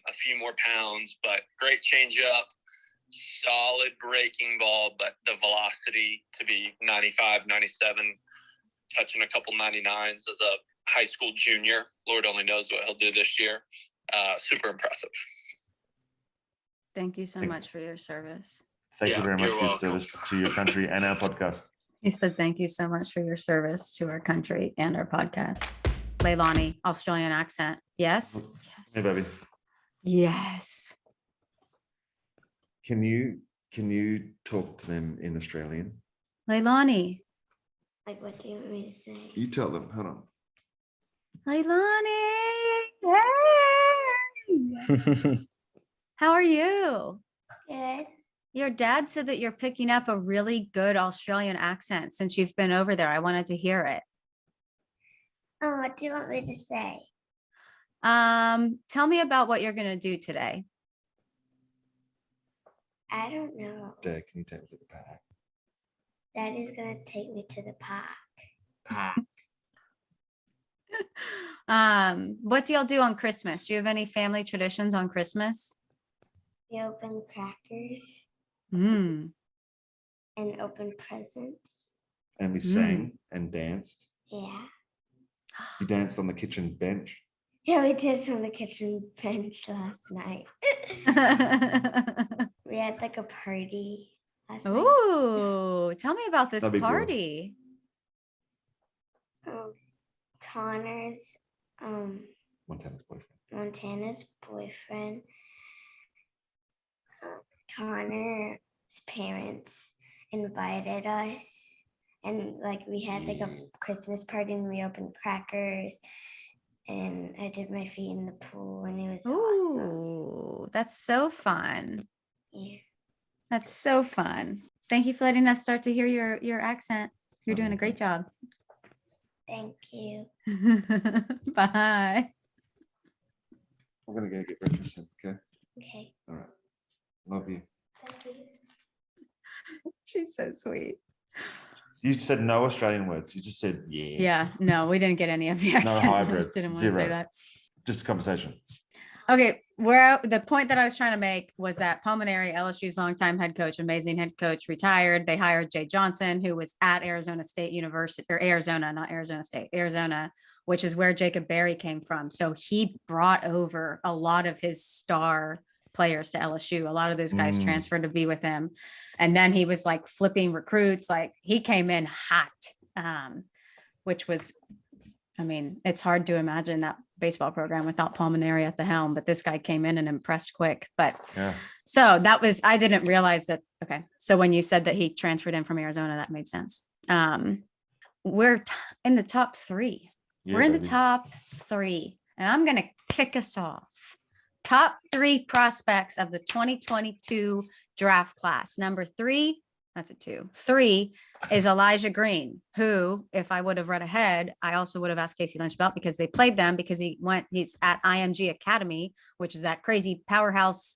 a few more pounds, but great changeup, solid breaking ball, but the velocity to be 95, 97, touching a couple 99s as a high school junior. Lord only knows what he'll do this year. Super impressive. Thank you so much for your service. Thank you very much you're for your welcome. service to your country and our podcast. He said, thank you so much for your service to our country and our podcast. Leilani, Australian accent. Yes? Hey, Yes. baby. Yes. Can you talk to them in Australian? Leilani. Like, what do you want me to say? You tell them. Hold on. Leilani. Hey. How are you? Good. Your dad said that you're picking up a really good Australian accent since you've been over there. I wanted to hear it. Oh, what do you want me to say? Tell me about what you're gonna do today. I don't know. Dad, can you take me to the park? Daddy's gonna take me to the park. What do y'all do on Christmas? Do you have any family traditions on Christmas? We open crackers Mm. and open presents. And we sang and danced. Yeah. You danced on the kitchen bench. Yeah, we did on the kitchen bench last night. We had like a party last night. Ooh, tell me about this That'd be cool. party. Connor's, Montana's boyfriend. Montana's boyfriend, Connor's parents invited us, and like we had like a Christmas party and we opened crackers, and I did my feet in the pool and it was awesome. Ooh, that's so fun. Yeah. That's so fun. Thank you for letting us start to hear your accent. You're doing a great job. Thank you. Bye. I'm gonna go get breakfast soon, okay? Okay. All right. Love you. She's so sweet. You said no Australian words. You just said yeah. Yeah, no, we didn't get any of the accent. I hybrids, just didn't want to say zero. that. Just a conversation. Okay, the point that I was trying to make was that Palmineri, LSU's longtime head coach, amazing head coach, retired. They hired Jay Johnson, who was at Arizona State University, or Arizona, not Arizona State, Arizona, which is where Jacob Berry came from. So he brought over a lot of his star players to LSU. A lot of those guys transferred to be with him. And then he was like flipping recruits. Like he came in hot, which was, I mean, it's hard to imagine that baseball program without Palmineri at the helm, but this guy came in and impressed quick. But Yeah. so that was, I didn't realize that. Okay. So when you said that he transferred in from Arizona, that made sense. We're in the top three. Yeah, We're in the baby. top three, and I'm going to kick us off. Top three prospects of the 2022 draft class. Number 3, that's a 2. 3 is Elijah Green, who, if I would have read ahead, I also would have asked Casey Lynch about because they played them because he's at IMG Academy, which is that crazy powerhouse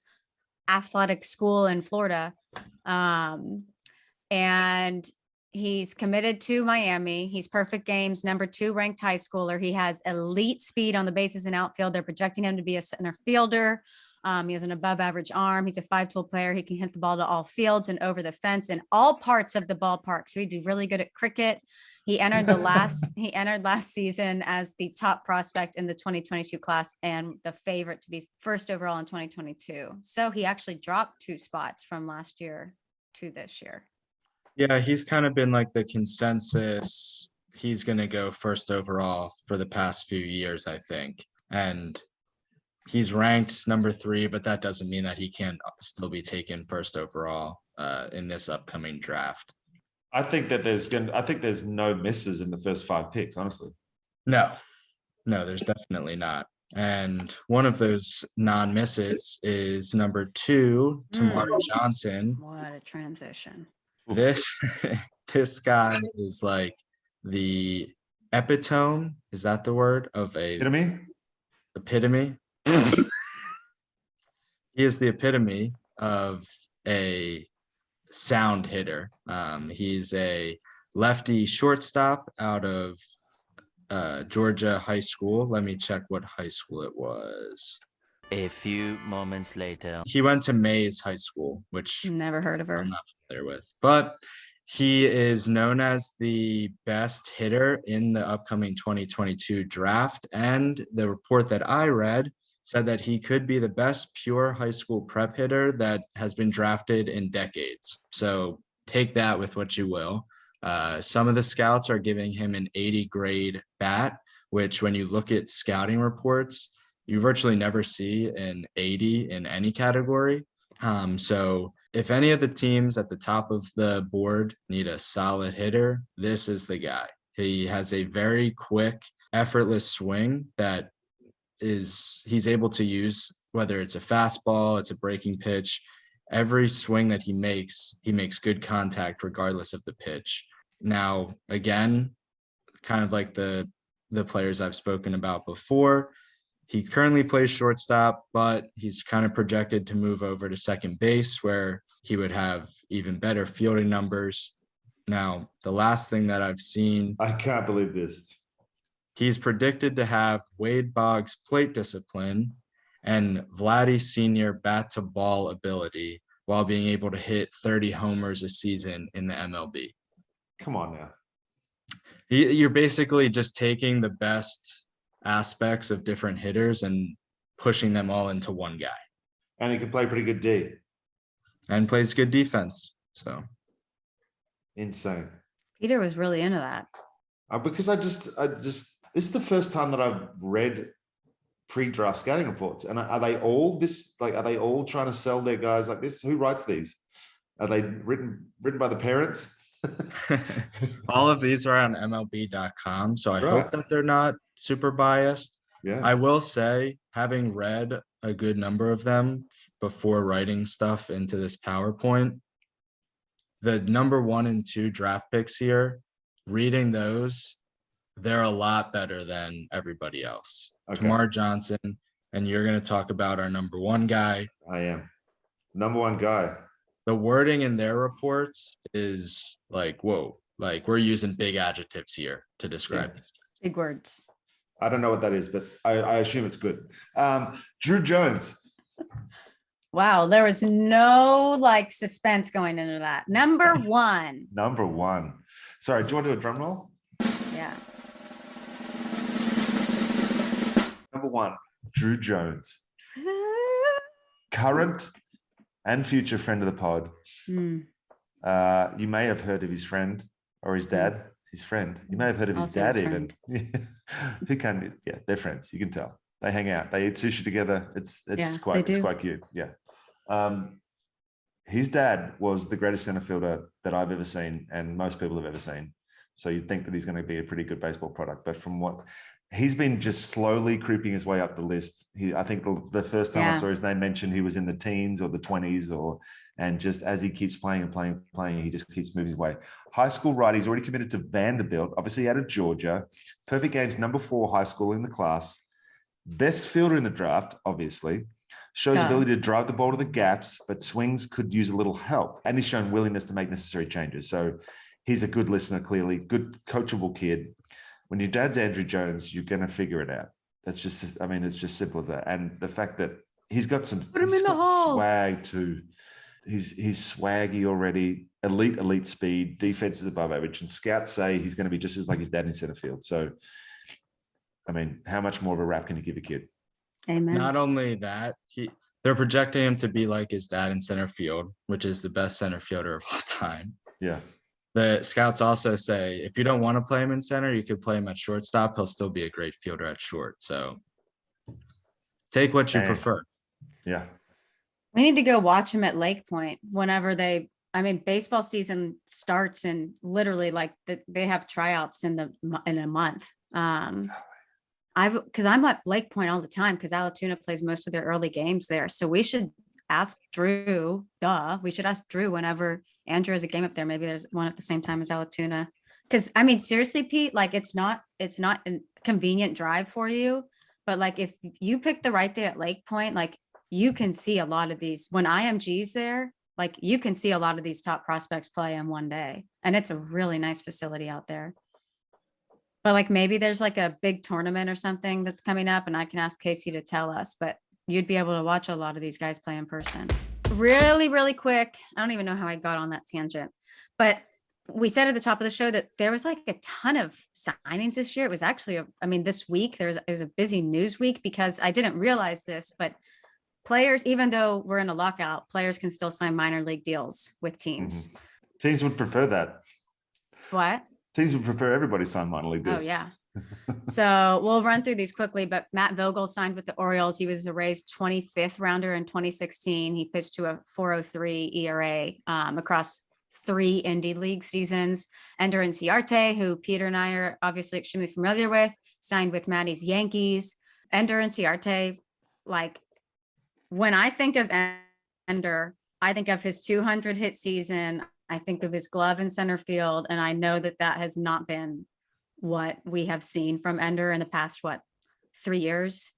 athletic school in Florida. And he's committed to Miami. He's perfect games, number 2 ranked high schooler. He has elite speed on the bases and outfield. They're projecting him to be a center fielder. He has an above average arm. He's a 5-tool player. He can hit the ball to all fields and over the fence in all parts of the ballpark. So he'd be really good at cricket. He entered last season as the top prospect in the 2022 class and the favorite to be first overall in 2022. So he actually dropped 2 spots from last year to this year. Yeah, he's kind of been like the consensus. He's going to go first overall for the past few years, I think. And he's ranked number 3, but that doesn't mean that he can't still be taken first overall in this upcoming draft. I think that there's no misses in the first 5 picks, honestly. No, No, there's definitely not. And one of those non-misses is number 2, Tamar Johnson. What a transition. This this guy is like the epitome, is that the word, of a You know what I mean? epitome? He is the epitome of a sound hitter. He's a lefty shortstop out of Georgia High School. Let me check what high school it was. A few moments later. He went to Mays High School, which Never heard of her. I'm not familiar with, but he is known as the best hitter in the upcoming 2022 draft. And the report that I read said that he could be the best pure high school prep hitter that has been drafted in decades. So take that with what you will. Some of the scouts are giving him an 80 grade bat, which when you look at scouting reports, you virtually never see an 80 in any category. So if any of the teams at the top of the board need a solid hitter, this is the guy. He has a very quick, effortless swing that he's able to use, whether it's a fastball, it's a breaking pitch. Every swing that he makes good contact regardless of the pitch. Now, again, kind of like the players I've spoken about before, he currently plays shortstop, but he's kind of projected to move over to second base where he would have even better fielding numbers. Now, the last thing that I've seen, I can't believe this. he's predicted to have Wade Boggs' plate discipline and Vladdy Sr. bat to ball ability while being able to hit 30 homers a season in the MLB. Come on now. You're basically just taking the best aspects of different hitters and pushing them all into one guy. And he can play pretty good D. And plays good defense. So Insane. Peter was really into that. Because I just, this is the first time that I've read pre-draft scouting reports. And are they all trying to sell their guys like this? Who writes these? Are they written by the parents? all of these are on MLB.com. So I Right. hope that they're not super biased. Yeah. I will say, having read a good number of them before writing stuff into this PowerPoint, the number 1 and 2 draft picks here, reading those, they're a lot better than everybody else. Okay. Kumar Johnson, and you're going to talk about our number 1 guy. I am. Number 1 guy. The wording in their reports is like, whoa, like we're using big adjectives here to describe this. Big words. I don't know what that is, but I assume it's good. Druw Jones. Wow, there was no like suspense going into that. Number 1. Number 1. Sorry, do you want to do a drum roll? Yeah. Number 1, Druw Jones. Current and future friend of the pod. Hmm. You may have heard of his friend or his dad. His friend. You may have heard of his Also dad his even. Who can? Yeah, they're friends. You can tell. They hang out. They eat sushi together. It's Yeah, quite they do. cute. Yeah. His dad was the greatest center fielder that I've ever seen, and most people have ever seen. So you'd think that he's going to be a pretty good baseball product, but from what he's been just slowly creeping his way up the list. I think the first time I saw his name mentioned, he was in the teens or the 20s, and just as he keeps playing and playing, he just keeps moving his way. High school right, he's already committed to Vanderbilt, obviously out of Georgia. Perfect games, number 4 high school in the class. Best fielder in the draft, obviously. Shows ability to drive the ball to the gaps, but swings could use a little help. And he's shown willingness to make necessary changes. So he's a good listener, clearly, good coachable kid. When your dad's Andrew Jones, you're going to figure it out. That's just, I mean, it's just simple as that. And the fact that he's got swag too. He's swaggy already, elite speed, defense is above average. And scouts say he's going to be just as like his dad in center field. So, I mean, how much more of a rap can you give a kid? Amen. Not only that, they're projecting him to be like his dad in center field, which is the best center fielder of all time. Yeah. The scouts also say, if you don't want to play him in center, you could play him at shortstop. He'll still be a great fielder at short. So take what you prefer. Yeah. We need to go watch him at Lake Point whenever baseball season starts and literally like they have tryouts in a month. because I'm at Lake Point all the time because Alatoona plays most of their early games there. So we should ask Druw. We should ask Druw whenever Andrew has a game up there. Maybe there's one at the same time as Alatoona. Because I mean, seriously, Pete, like it's not a convenient drive for you, but like if you pick the right day at Lake Point, like you can see a lot of these when IMG's there. Like you can see a lot of these top prospects play in one day, and it's a really nice facility out there. But like maybe there's like a big tournament or something that's coming up, and I can ask Casey to tell us, but you'd be able to watch a lot of these guys play in person. Really, really quick. I don't even know how I got on that tangent, but we said at the top of the show that there was like a ton of signings this year. It was actually, this week, it was a busy news week because I didn't realize this, but players, even though we're in a lockout, players can still sign minor league deals with teams. Teams would prefer that. What? Teams would prefer everybody sign minor league deals. Oh, yeah. So we'll run through these quickly, but Matt Vogel signed with the Orioles. He was a Rays 25th rounder in 2016. He pitched to a 4.03 ERA across 3 Indie League seasons. Ender Inciarte, who Peter and I are obviously extremely familiar with, signed with Maddie's Yankees. Ender Inciarte, like when I think of Ender, I think of his 200 hit season. I think of his glove in center field, and I know that has not been what we have seen from Ender in the past, 3 years.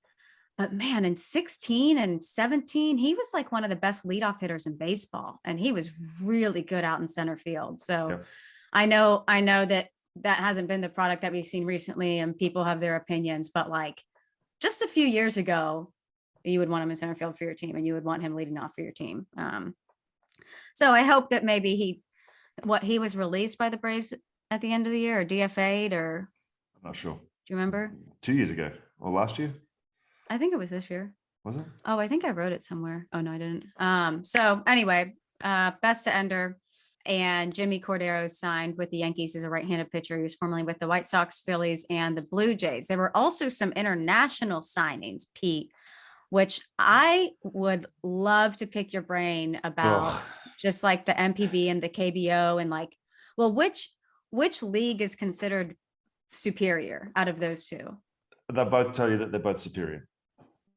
But man, in 16 and 17, he was like one of the best leadoff hitters in baseball, and he was really good out in center field. So Yep. I know that hasn't been the product that we've seen recently, and people have their opinions, but like just a few years ago, you would want him in center field for your team, and you would want him leading off for your team. So I hope that maybe he was released by the Braves at the end of the year, or DFA'd, or I'm not sure. do you remember? 2 years ago or last year, I think it was this year. was it? Oh, I think I wrote it somewhere. Oh, no, I didn't. So anyway, best to Ender. And Jimmy Cordero signed with the Yankees as a right-handed pitcher. He was formerly with the White Sox, Phillies, and the Blue Jays. There were also some international signings, Pete, which I would love to pick your brain about, just like the MPB and the KBO, and like, well, which league is considered superior out of those two? They'll both tell you that they're both superior.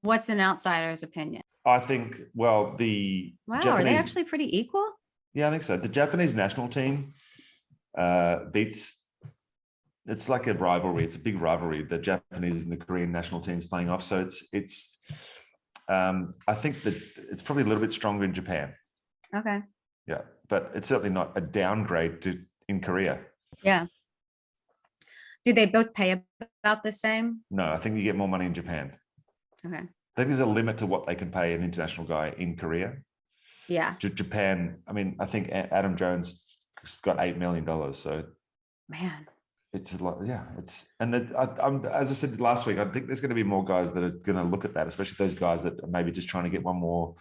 What's an outsider's opinion? I think, well, the Wow, are Japanese, they actually pretty equal? yeah, I think so. The Japanese national team beats, it's like a rivalry. It's a big rivalry. The Japanese and the Korean national teams playing off. So it's I think that it's probably a little bit stronger in Japan. Okay. Yeah, but it's certainly not a downgrade in Korea. Yeah. Do they both pay about the same? No, I think you get more money in Japan. Okay. I think there's a limit to what they can pay an international guy in Korea. Yeah. Japan, I think Adam Jones got $8 million. So Man. it's a lot. Yeah, I'm, as I said last week, I think there's going to be more guys that are going to look at that, especially those guys that are maybe just trying to get one more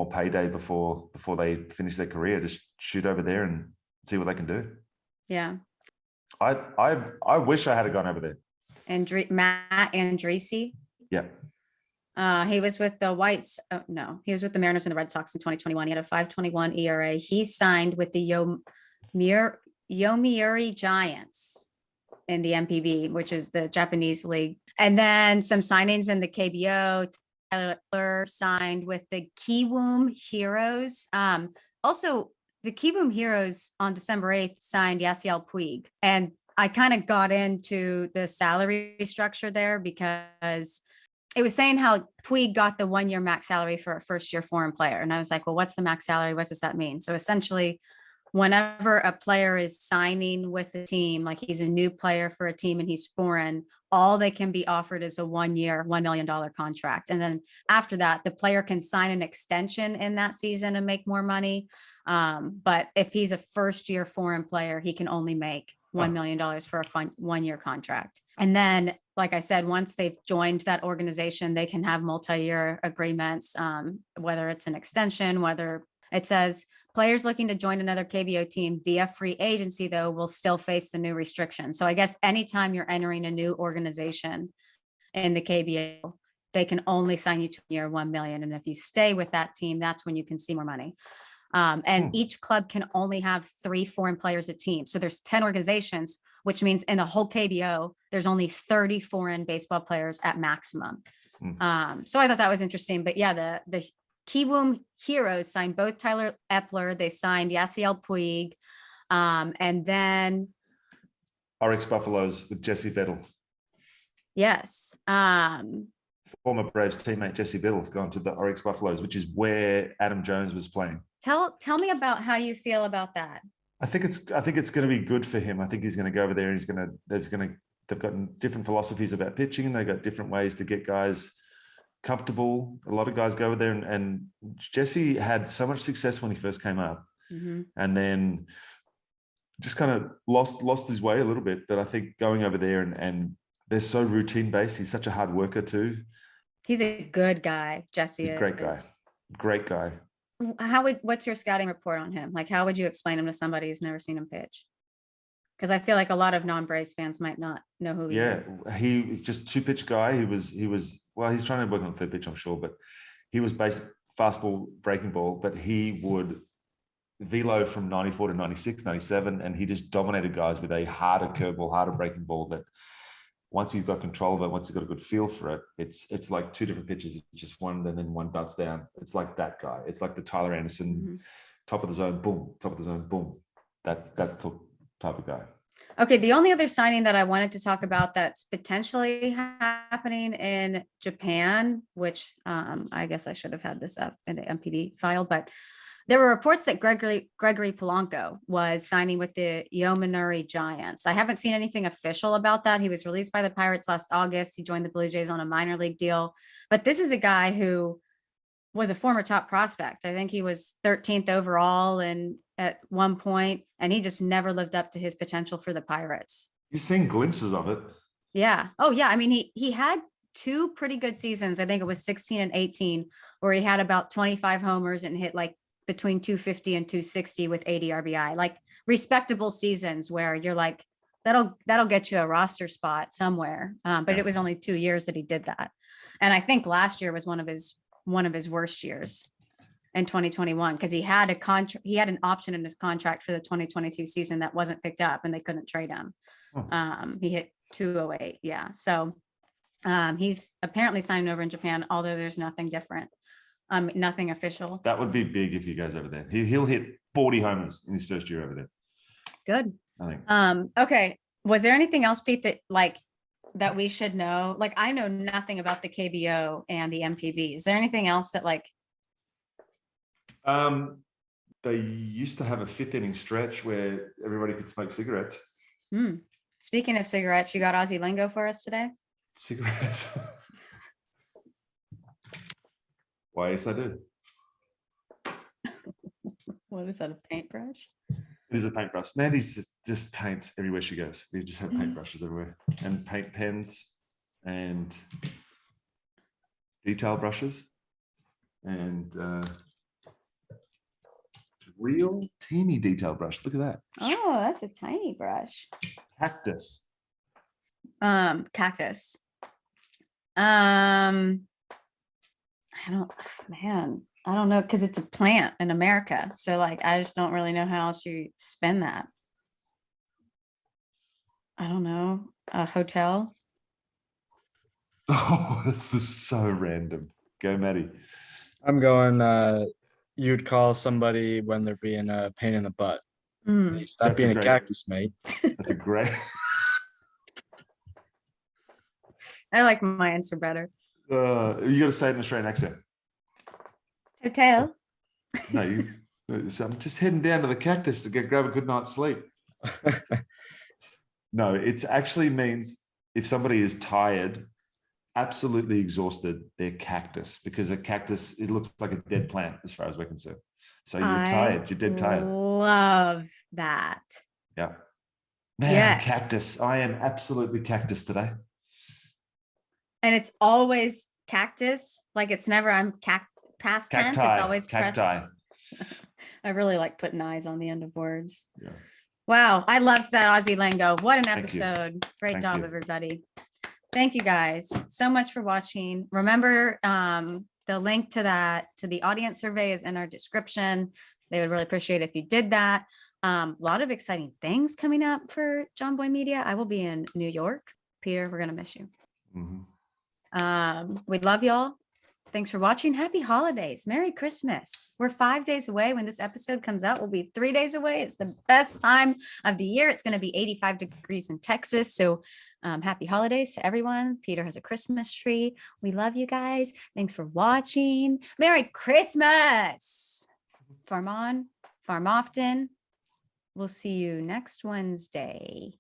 payday before they finish their career. Just shoot over there and see what they can do. Yeah. I wish I had gone over there. And Matt Andriese. Yeah. He was with the Whites. Oh, no, he was with the Mariners and the Red Sox in 2021. He had a 5.21 ERA. He signed with the Yomiuri Giants in the MPB, which is the Japanese league. And then some signings in the KBO. Tyler signed with the Kiwoom Heroes. Also, the Kiwoom Heroes on December 8th signed Yasiel Puig. And I kind of got into the salary structure there because it was saying how Puig got the 1-year max salary for a first-year foreign player. And I was like, well, what's the max salary? What does that mean? So essentially, whenever a player is signing with a team, like he's a new player for a team and he's foreign, all they can be offered is a 1-year, $1 million contract. And then after that, the player can sign an extension in that season and make more money. But if he's a first-year foreign player, he can only make $1 million for a 1-year contract. And then, like I said, once they've joined that organization, they can have multi-year agreements, whether it's an extension, whether it says players looking to join another KBO team via free agency, though, will still face the new restriction. So I guess anytime you're entering a new organization in the KBO, they can only sign you to a year $1 million. And if you stay with that team, that's when you can see more money. And each club can only have 3 foreign players a team. So there's 10 organizations. which means in the whole KBO, there's only 30 foreign baseball players at maximum. So I thought that was interesting. But yeah, the Kiwoom Heroes signed both Tyler Epler. They signed Yasiel Puig. And then Oryx Buffaloes with Jesse Vettel. yes. Former Braves teammate Jesse Vettle's gone to the Oryx Buffaloes, which is where Adam Jones was playing. Tell me about how you feel about that. I think it's going to be good for him. I think he's going to go over there and they've got different philosophies about pitching. They've got different ways to get guys comfortable. A lot of guys go over there and Jesse had so much success when he first came up, and then just kind of lost his way a little bit. But I think going over there and they're so routine based. He's such a hard worker too. He's a good guy, Jesse. He's a great guy. What's your scouting report on him? Like, how would you explain him to somebody who's never seen him pitch? Because I feel like a lot of non-Braves fans might not know who he is. Yeah, he was just 2-pitch guy. He was well, he's trying to work on 3rd pitch, I'm sure, but he was based fastball, breaking ball, but he would velo from 94 to 96, 97, and he just dominated guys with a harder curveball, harder breaking ball that once he's got control of it, once he's got a good feel for it, it's like 2 different pitches. It's just one and then one bouts down. It's like that guy. It's like the Tyler Anderson, top of the zone, boom, top of the zone, boom. That type of guy. Okay, the only other signing that I wanted to talk about that's potentially happening in Japan, which I guess I should have had this up in the MPB file, but there were reports that Gregory Polanco was signing with the Yomiuri Giants. I haven't seen anything official about that. He was released by the Pirates last August. He joined the Blue Jays on a minor league deal. But this is a guy who was a former top prospect. I think he was 13th overall and at one point, and he just never lived up to his potential for the Pirates. You've seen glimpses of it. Yeah. Oh, yeah. I mean, he had 2 pretty good seasons. I think it was 16 and 18, where he had about 25 homers and hit like between 250 and 260 with 80 RBI, like respectable seasons where you're like, that'll get you a roster spot somewhere. But it was only 2 years that he did that. And I think last year was one of his worst years in 2021, because he had an option in his contract for the 2022 season that wasn't picked up and they couldn't trade him. He hit 208. Yeah. So he's apparently signed over in Japan, although there's nothing different. Nothing official. That would be big if he goes over there. He'll hit 40 homers in his first year over there. Good. I think. Okay. Was there anything else, Pete, that we should know? Like, I know nothing about the KBO and the MPB. Is there anything else that They used to have a 5th inning stretch where everybody could smoke cigarettes. Speaking of cigarettes, you got Aussie lingo for us today? Cigarettes. Why, yes, I do. What is that, a paintbrush? It is a paintbrush. Mandy just paints everywhere she goes. We just have paintbrushes everywhere, and paint pens and detail brushes and real teeny detail brush. Look at that. Oh, that's a tiny brush. Cactus. Cactus. I don't know, because it's a plant in America. So I just don't really know how else you spend that. I don't know. A hotel. Oh, that's so random. Go, Maddie. I'm going, you'd call somebody when they're being a pain in the butt. Hey, stop That's being a great- cactus, mate. That's a great. I like my answer better. You got to say it in Australian accent. Hotel. No, I'm just heading down to the cactus to grab a good night's sleep. No, it actually means if somebody is tired, absolutely exhausted, they're cactus, because a cactus, it looks like a dead plant as far as we're concerned. So you're tired, you're dead tired. Love that. Yeah. Man, Yes. cactus. I am absolutely cactus today. And it's always cactus. It's never past tense. It's always present. Cacti. I really like putting eyes on the end of words. Yeah. Wow. I loved that Aussie lingo. What an Thank you. episode. Great Thank job, you. everybody. Thank you guys so much for watching. Remember, the link to the audience survey is in our description. They would really appreciate if you did that. A lot of exciting things coming up for JOMBOY Media. I will be in New York. Peter, we're gonna miss you. We love y'all. Thanks for watching. Happy holidays. Merry Christmas. We're 5 days away. When this episode comes out, we'll be 3 days away. It's the best time of the year. It's going to be 85 degrees in Texas. So happy holidays to everyone. Peter has a Christmas tree. We love you guys. Thanks for watching. Merry Christmas. Farm on, farm often. We'll see you next Wednesday.